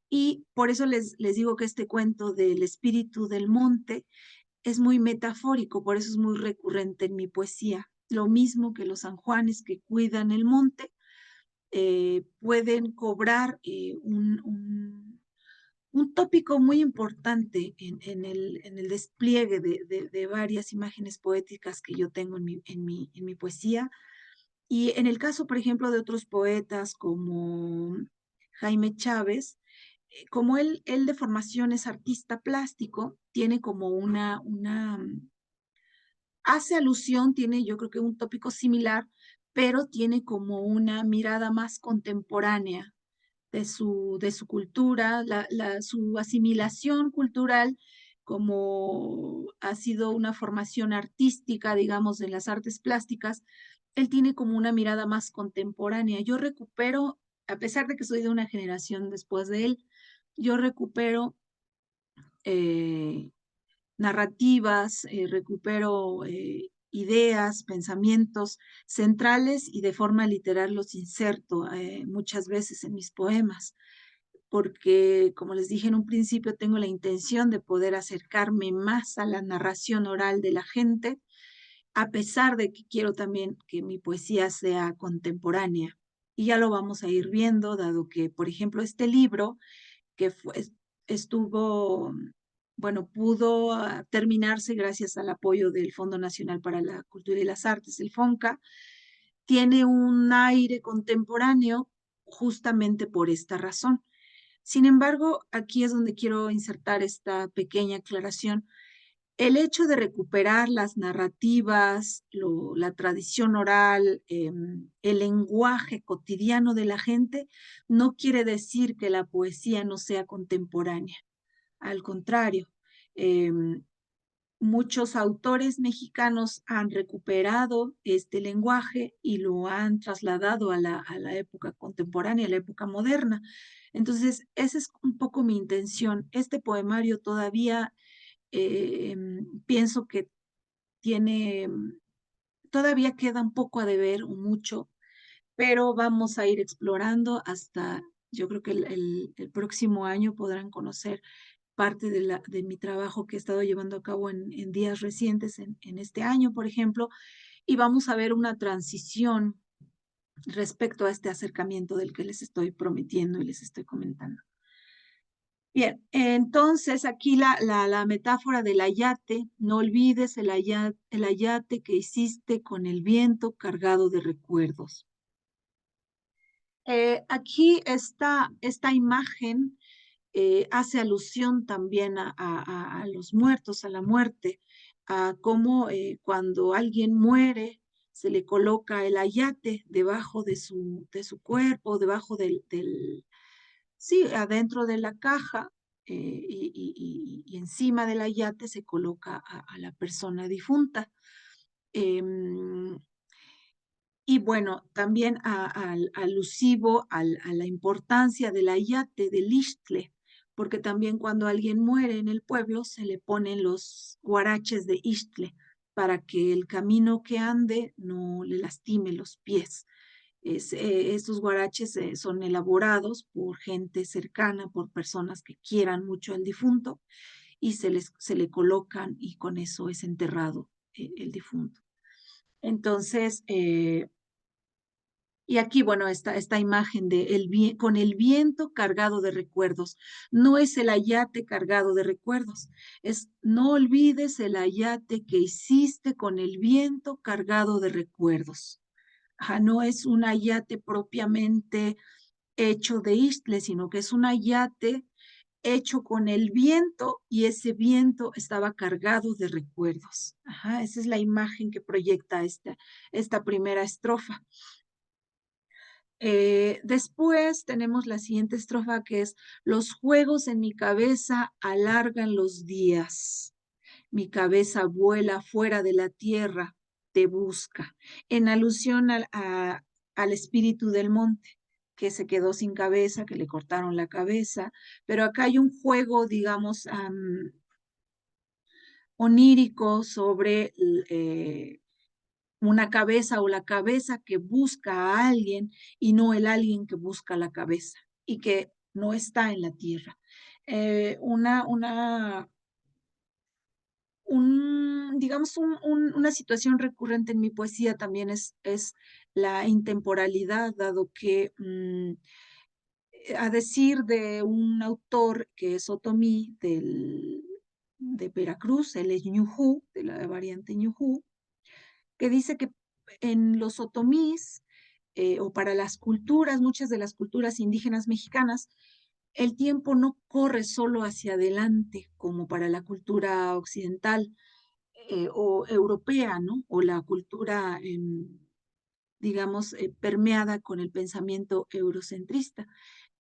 y por eso les digo que este cuento del espíritu del monte es muy metafórico, por eso es muy recurrente en mi poesía. Lo mismo que los sanjuanes que cuidan el monte pueden cobrar un tópico muy importante en el despliegue de varias imágenes poéticas que yo tengo en mi poesía. Y en el caso, por ejemplo, de otros poetas como Jaime Chávez, como él de formación es artista plástico, tiene como hace alusión, tiene yo creo que un tópico similar, pero tiene como una mirada más contemporánea de su cultura, su asimilación cultural, como ha sido una formación artística, digamos, en las artes plásticas, él tiene como una mirada más contemporánea. Yo recupero, a pesar de que soy de una generación después de él, yo recupero eh, narrativas, recupero ideas, pensamientos centrales y de forma literal los inserto muchas veces en mis poemas porque, como les dije en un principio, tengo la intención de poder acercarme más a la narración oral de la gente, a pesar de que quiero también que mi poesía sea contemporánea. Y ya lo vamos a ir viendo, dado que, por ejemplo, este libro que estuvo, bueno, pudo terminarse gracias al apoyo del Fondo Nacional para la Cultura y las Artes, el FONCA, tiene un aire contemporáneo justamente por esta razón. Sin embargo, aquí es donde quiero insertar esta pequeña aclaración. El hecho de recuperar las narrativas, la tradición oral, el lenguaje cotidiano de la gente, no quiere decir que la poesía no sea contemporánea. Al contrario, em, muchos autores mexicanos han recuperado este lenguaje y lo han trasladado a la época contemporánea, a la época moderna. Entonces, esa es un poco mi intención. Este poemario todavía pienso que tiene, todavía queda un poco a deber, o mucho, pero vamos a ir explorando hasta, yo creo que el próximo año podrán conocer parte de mi trabajo que he estado llevando a cabo en días recientes, en este año, por ejemplo, y vamos a ver una transición respecto a este acercamiento del que les estoy prometiendo y les estoy comentando. Bien, entonces aquí la metáfora del ayate, no olvides el ayate que hiciste con el viento cargado de recuerdos. Aquí esta imagen hace alusión también a los muertos, a la muerte, a cómo cuando alguien muere se le coloca el ayate debajo de su cuerpo, debajo sí, adentro de la caja, y encima del ayate se coloca a la persona difunta. Em, y bueno, también alusivo a la importancia del ayate, del ixtle, porque también cuando alguien muere en el pueblo se le ponen los guaraches de ixtle para que el camino que ande no le lastime los pies. Estos guaraches son elaborados por gente cercana, por personas que quieran mucho al difunto y se le colocan y con eso es enterrado el difunto. Entonces, y aquí, bueno, esta imagen de con el viento cargado de recuerdos. No es el ayate cargado de recuerdos, es no olvides el ayate que hiciste con el viento cargado de recuerdos. Ajá, no es un ayate propiamente hecho de istle, sino que es un ayate hecho con el viento y ese viento estaba cargado de recuerdos. Ajá, esa es la imagen que proyecta esta primera estrofa. Después tenemos la siguiente estrofa que es, los juegos en mi cabeza alargan los días, mi cabeza vuela fuera de la tierra, te busca, en alusión al espíritu del monte, que se quedó sin cabeza, que le cortaron la cabeza, pero acá hay un juego, digamos, onírico sobre una cabeza o la cabeza que busca a alguien y no el alguien que busca la cabeza y que no está en la tierra. Digamos, una situación recurrente en mi poesía también es la intemporalidad, dado que a decir de un autor que es otomí de Veracruz, él es ñujú, de la variante ñujú, que dice que en los otomís o para las culturas, muchas de las culturas indígenas mexicanas, el tiempo no corre solo hacia adelante como para la cultura occidental o europea, ¿no? O la cultura, digamos, permeada con el pensamiento eurocentrista.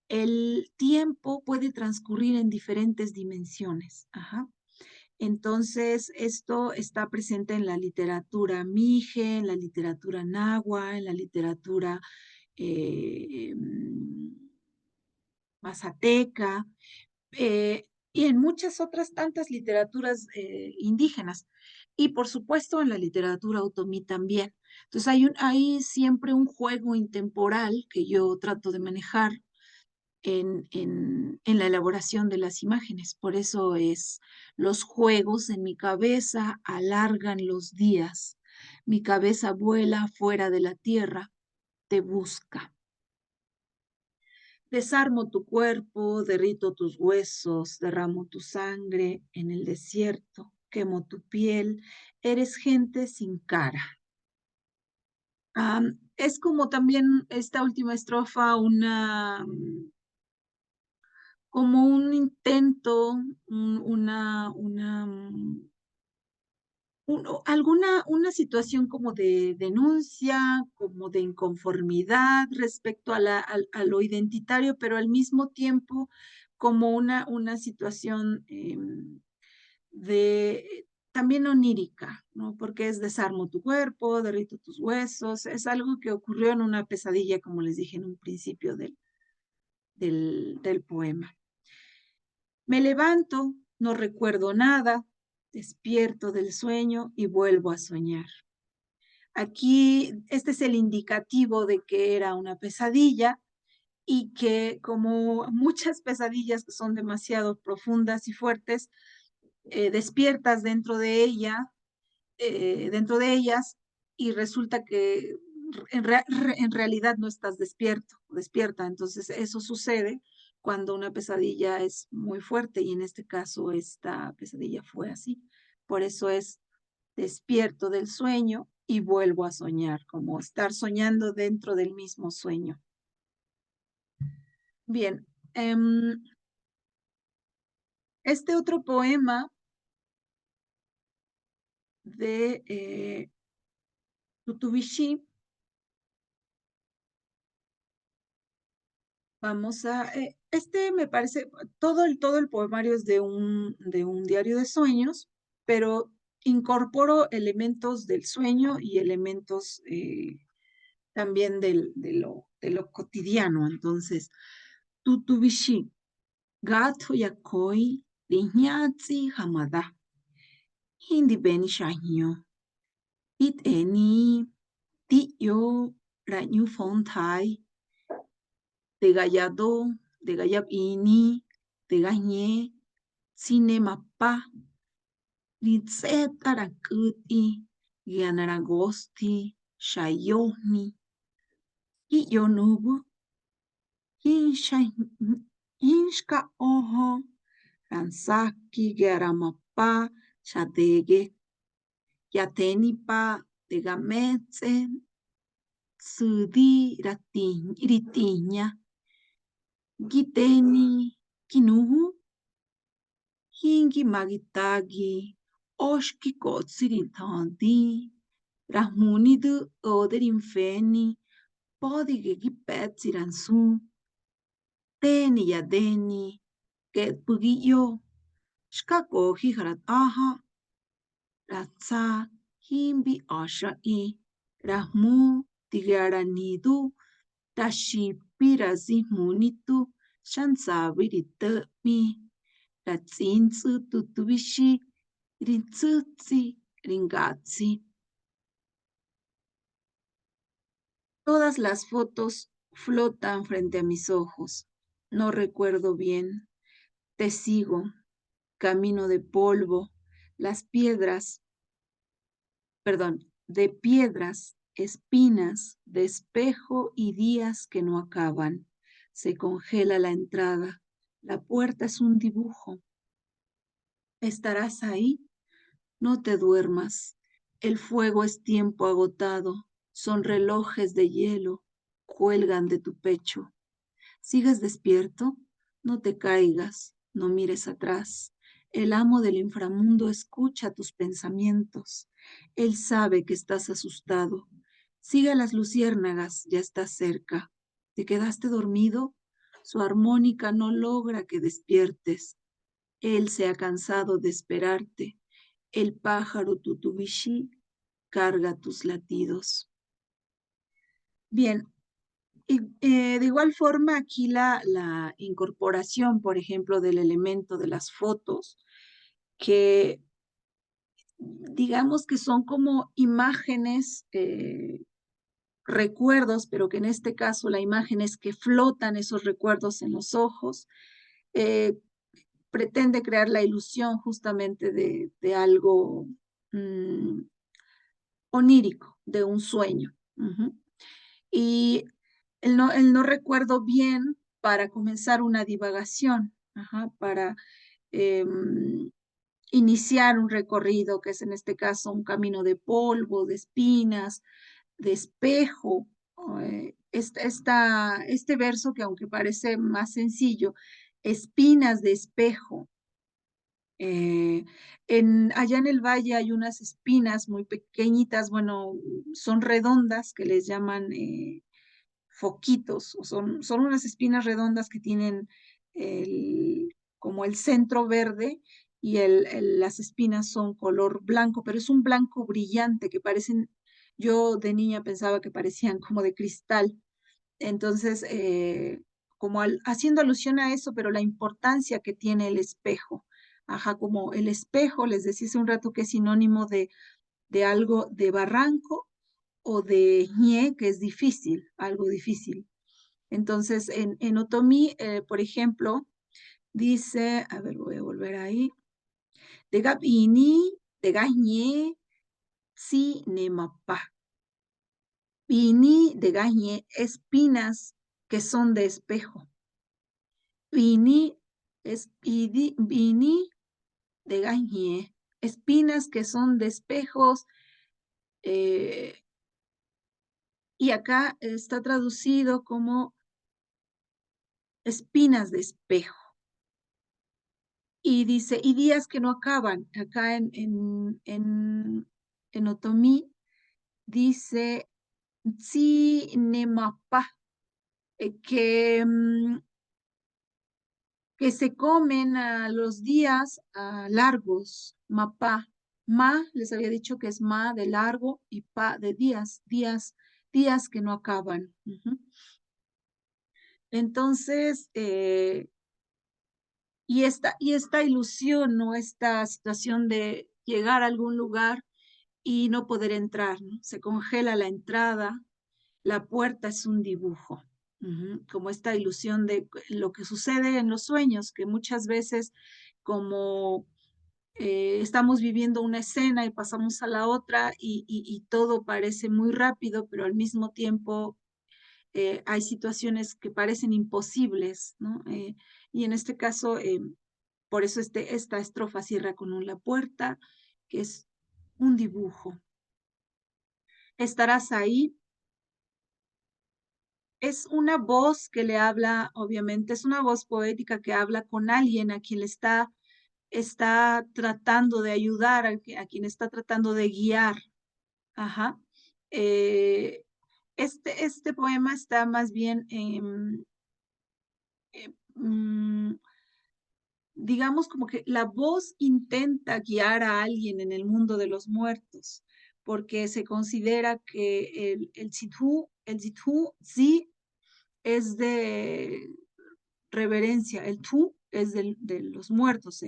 El tiempo puede transcurrir en diferentes dimensiones. Ajá. Entonces, esto está presente en la literatura mije, en la literatura náhuatl, en la literatura mazateca, y en muchas otras tantas literaturas indígenas. Y por supuesto en la literatura otomí también. Entonces hay siempre un juego intemporal que yo trato de manejar en la elaboración de las imágenes. Por eso es los juegos en mi cabeza alargan los días. Mi cabeza vuela fuera de la tierra, te busca. Desarmo tu cuerpo, derrito tus huesos, derramo tu sangre en el desierto, quemo tu piel, eres gente sin cara. Es como también esta última estrofa, como un intento, una situación como de denuncia, como de inconformidad respecto a lo identitario, pero al mismo tiempo como una situación también onírica, ¿no? Porque es desarmo tu cuerpo, derrito tus huesos, es algo que ocurrió en una pesadilla, como les dije en un principio del poema. Me levanto, no recuerdo nada, despierto del sueño y vuelvo a soñar. Aquí, este es el indicativo de que era una pesadilla y que como muchas pesadillas que son demasiado profundas y fuertes, despiertas dentro de ellas y resulta que en realidad no estás despierta. Entonces eso sucede cuando una pesadilla es muy fuerte y en este caso esta pesadilla fue así. Por eso es despierto del sueño y vuelvo a soñar, como estar soñando dentro del mismo sueño. Bien, este otro poema de Tutubishi, este me parece, todo el poemario es de un diario de sueños, pero incorporo elementos del sueño y elementos también de lo cotidiano. Entonces, Tutubishi, gato yakoi, liñatsi hamada, hindi beni shahyo, it eni, ti yo, ranyu fontai, de gallado, de gallab ini, de gañe, cinema pa, litzetara kuti, gianaragosti, shayoni, y yo nubu, hinshka oho, ransaki, geramapa, shadege, yatenipa, de gametse, tsudi, ritiña, giteni, kinuhu, hingi magitagi, oshki kotsiritandi, rahmunidu oderinfeni, podige gipetsiransu, teni yadeni, ketpugiyo, shkakohi harat aha, ratsa, himbi ashai, rahmu, tigaranidu, tashipirazi munitu, shansabiritemi, ratsinsu tutubishi, rintsutsi, ringatsi. Todas las fotos flotan frente a mis ojos. No recuerdo bien. Te sigo, camino de polvo, las piedras, perdón, de piedras, espinas, de espejo y días que no acaban. Se congela la entrada. La puerta es un dibujo. ¿Estarás ahí? No te duermas. El fuego es tiempo agotado. Son relojes de hielo. Cuelgan de tu pecho. ¿Sigues despierto? No te caigas. No mires atrás. El amo del inframundo escucha tus pensamientos. Él sabe que estás asustado. Sigue a las luciérnagas, ya estás cerca. ¿Te quedaste dormido? Su armónica no logra que despiertes. Él se ha cansado de esperarte. El pájaro tutubishi carga tus latidos. Bien, y, de igual forma aquí la incorporación, por ejemplo, del elemento de las fotos, que digamos que son como imágenes, recuerdos, pero que en este caso la imagen es que flotan esos recuerdos en los ojos. eh, Pretende crear la ilusión justamente de algo onírico, de un sueño. Ujú. Y el no recuerdo bien para comenzar una divagación, ajá, para iniciar un recorrido, que es en este caso un camino de polvo, de espinas, de espejo. Este verso que aunque parece más sencillo, espinas de espejo. Allá en el valle hay unas espinas muy pequeñitas, bueno, son redondas que les llaman foquitos, o son unas espinas redondas que tienen como el centro verde y las espinas son color blanco, pero es un blanco brillante que parecen, yo de niña pensaba que parecían como de cristal. Entonces, haciendo alusión a eso, pero la importancia que tiene el espejo. Ajá, como el espejo, les decía hace un rato que es sinónimo de algo de barranco o de ñe, que es difícil, algo difícil. Entonces, en otomí, por ejemplo, dice, a ver, voy a volver ahí, de gab ini, de ga ñe, si ne mapa. Ini de ga ñe, espinas que son de espejo. Vini es vini de ga ñe, espinas que son de espejos, eh, y acá está traducido como espinas de espejo. Y dice, y días que no acaban. Acá en otomí dice, si nemapa, que se comen a los días largos, mapa. Ma, les había dicho que es ma de largo y pa de días, días que no acaban. Ujú. Entonces, y esta ilusión, ¿no? Esta situación de llegar a algún lugar y no poder entrar, ¿no? Se congela la entrada, la puerta es un dibujo. Ujú. Como esta ilusión de lo que sucede en los sueños, que muchas veces como estamos viviendo una escena y pasamos a la otra y todo parece muy rápido, pero al mismo tiempo hay situaciones que parecen imposibles, ¿no? Y en este caso, por eso esta estrofa cierra con un la puerta, que es un dibujo. Estarás ahí. Es una voz que le habla, obviamente, es una voz poética que habla con alguien a quien le está tratando de ayudar, a quien está tratando de guiar. Ajá. Eh, este poema está más bien, mm, digamos, como que la voz intenta guiar a alguien en el mundo de los muertos, porque se considera que el Zithu, sí, es de reverencia, el tú es de los muertos,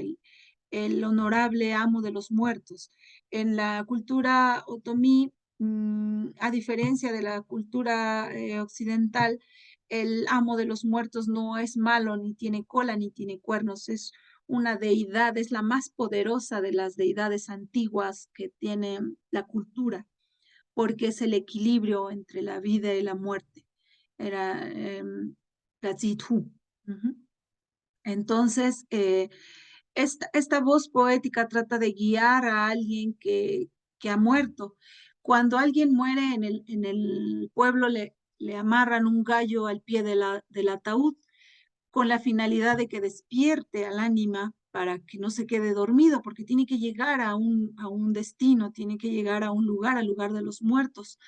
el honorable amo de los muertos. En la cultura otomí, a diferencia de la cultura occidental, el amo de los muertos no es malo, ni tiene cola, ni tiene cuernos, es una deidad, es la más poderosa de las deidades antiguas que tiene la cultura, porque es el equilibrio entre la vida y la muerte. Era la Zithu. Ujú. Entonces, esta voz poética trata de guiar a alguien que ha muerto. Cuando alguien muere en el pueblo, le amarran un gallo al pie del ataúd con la finalidad de que despierte al ánima para que no se quede dormido, porque tiene que llegar a un destino, tiene que llegar a un lugar, al lugar de los muertos.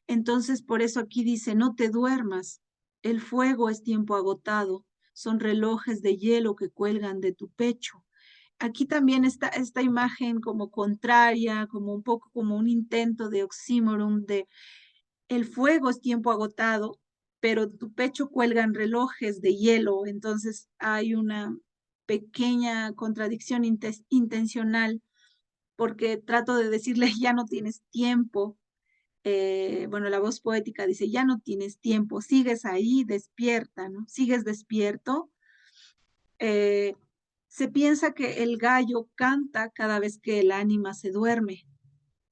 Entonces, por eso aquí dice, no te duermas, el fuego es tiempo agotado, son relojes de hielo que cuelgan de tu pecho. Aquí también está esta imagen como contraria, como un poco como un intento de oxímoron, de el fuego es tiempo agotado, pero de tu pecho cuelgan relojes de hielo, entonces hay una pequeña contradicción intencional, porque trato de decirle, ya no tienes tiempo, bueno, la voz poética dice, ya no tienes tiempo, sigues ahí, despierta, ¿no? Sigues despierto. Eh, Se piensa que el gallo canta cada vez que el ánima se duerme.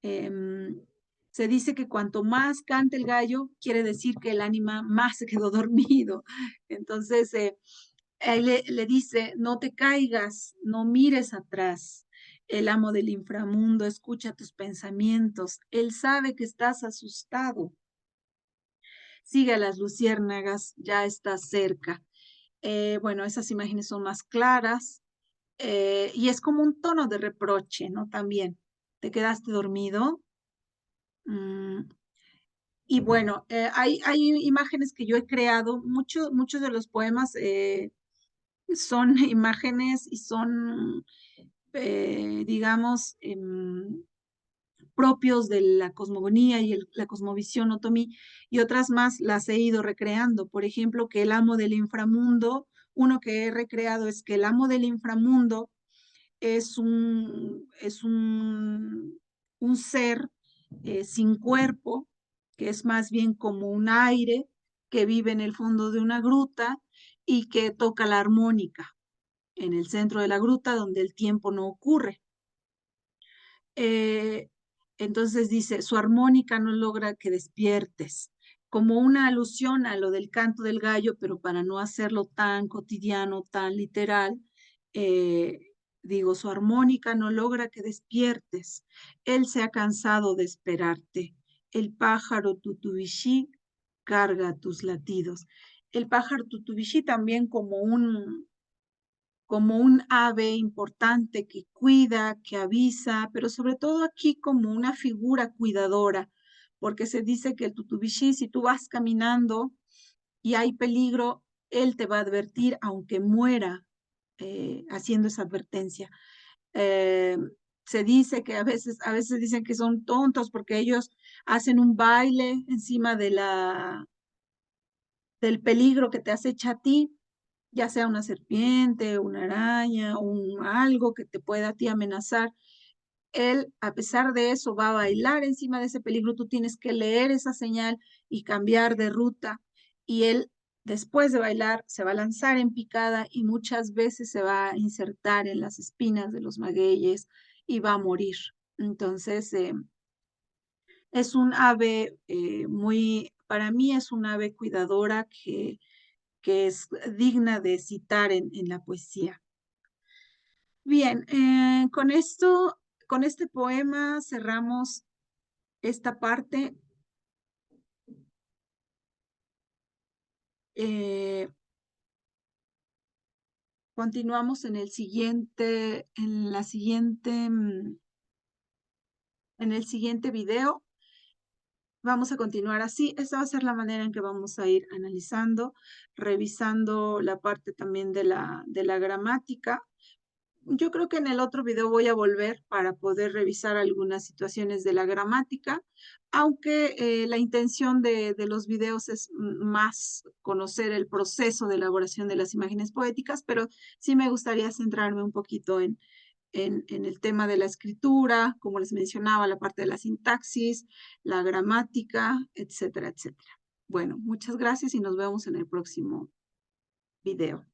Em, Se dice que cuanto más canta el gallo, quiere decir que el ánima más se quedó dormido. Entonces, él le dice, no te caigas, no mires atrás. El amo del inframundo escucha tus pensamientos. Él sabe que estás asustado. Sigue a las luciérnagas, ya está cerca. Bueno, esas imágenes son más claras y es como un tono de reproche, ¿no? También, ¿te quedaste dormido? Mm, y bueno, hay imágenes que yo he creado, muchos de los poemas son imágenes y son, digamos, propios de la cosmogonía y la cosmovisión otomí, y otras más las he ido recreando. Por ejemplo, que el amo del inframundo, uno que he recreado es que el amo del inframundo es un ser sin cuerpo, que es más bien como un aire que vive en el fondo de una gruta y que toca la armónica en el centro de la gruta donde el tiempo no ocurre. Eh, entonces dice, su armónica no logra que despiertes, como una alusión a lo del canto del gallo, pero para no hacerlo tan cotidiano, tan literal, eh, digo, su armónica no logra que despiertes. Él se ha cansado de esperarte. El pájaro tutubishí carga tus latidos. El pájaro tutubishí también como un ave importante que cuida, que avisa, pero sobre todo aquí como una figura cuidadora, porque se dice que el tutubishí, si tú vas caminando y hay peligro, él te va a advertir aunque muera haciendo esa advertencia. Eh, Se dice que a veces dicen que son tontos porque ellos hacen un baile encima del peligro que te acecha a ti, ya sea una serpiente, una araña, algo que te pueda a ti amenazar. Él, a pesar de eso, va a bailar encima de ese peligro. Tú tienes que leer esa señal y cambiar de ruta. Y él, después de bailar, se va a lanzar en picada y muchas veces se va a insertar en las espinas de los magueyes y va a morir. Entonces, es un ave para mí es un ave cuidadora que es digna de citar en la poesía. Bien, con este poema cerramos esta parte. Eh, Continuamos en el siguiente video. Vamos a continuar así. Esta va a ser la manera en que vamos a ir analizando, revisando la parte también de la gramática. Yo creo que en el otro video voy a volver para poder revisar algunas situaciones de la gramática, aunque la intención de los videos es más conocer el proceso de elaboración de las imágenes poéticas, pero sí me gustaría centrarme un poquito en el tema de la escritura, como les mencionaba, la parte de la sintaxis, la gramática, etcétera, etcétera. Bueno, muchas gracias y nos vemos en el próximo video.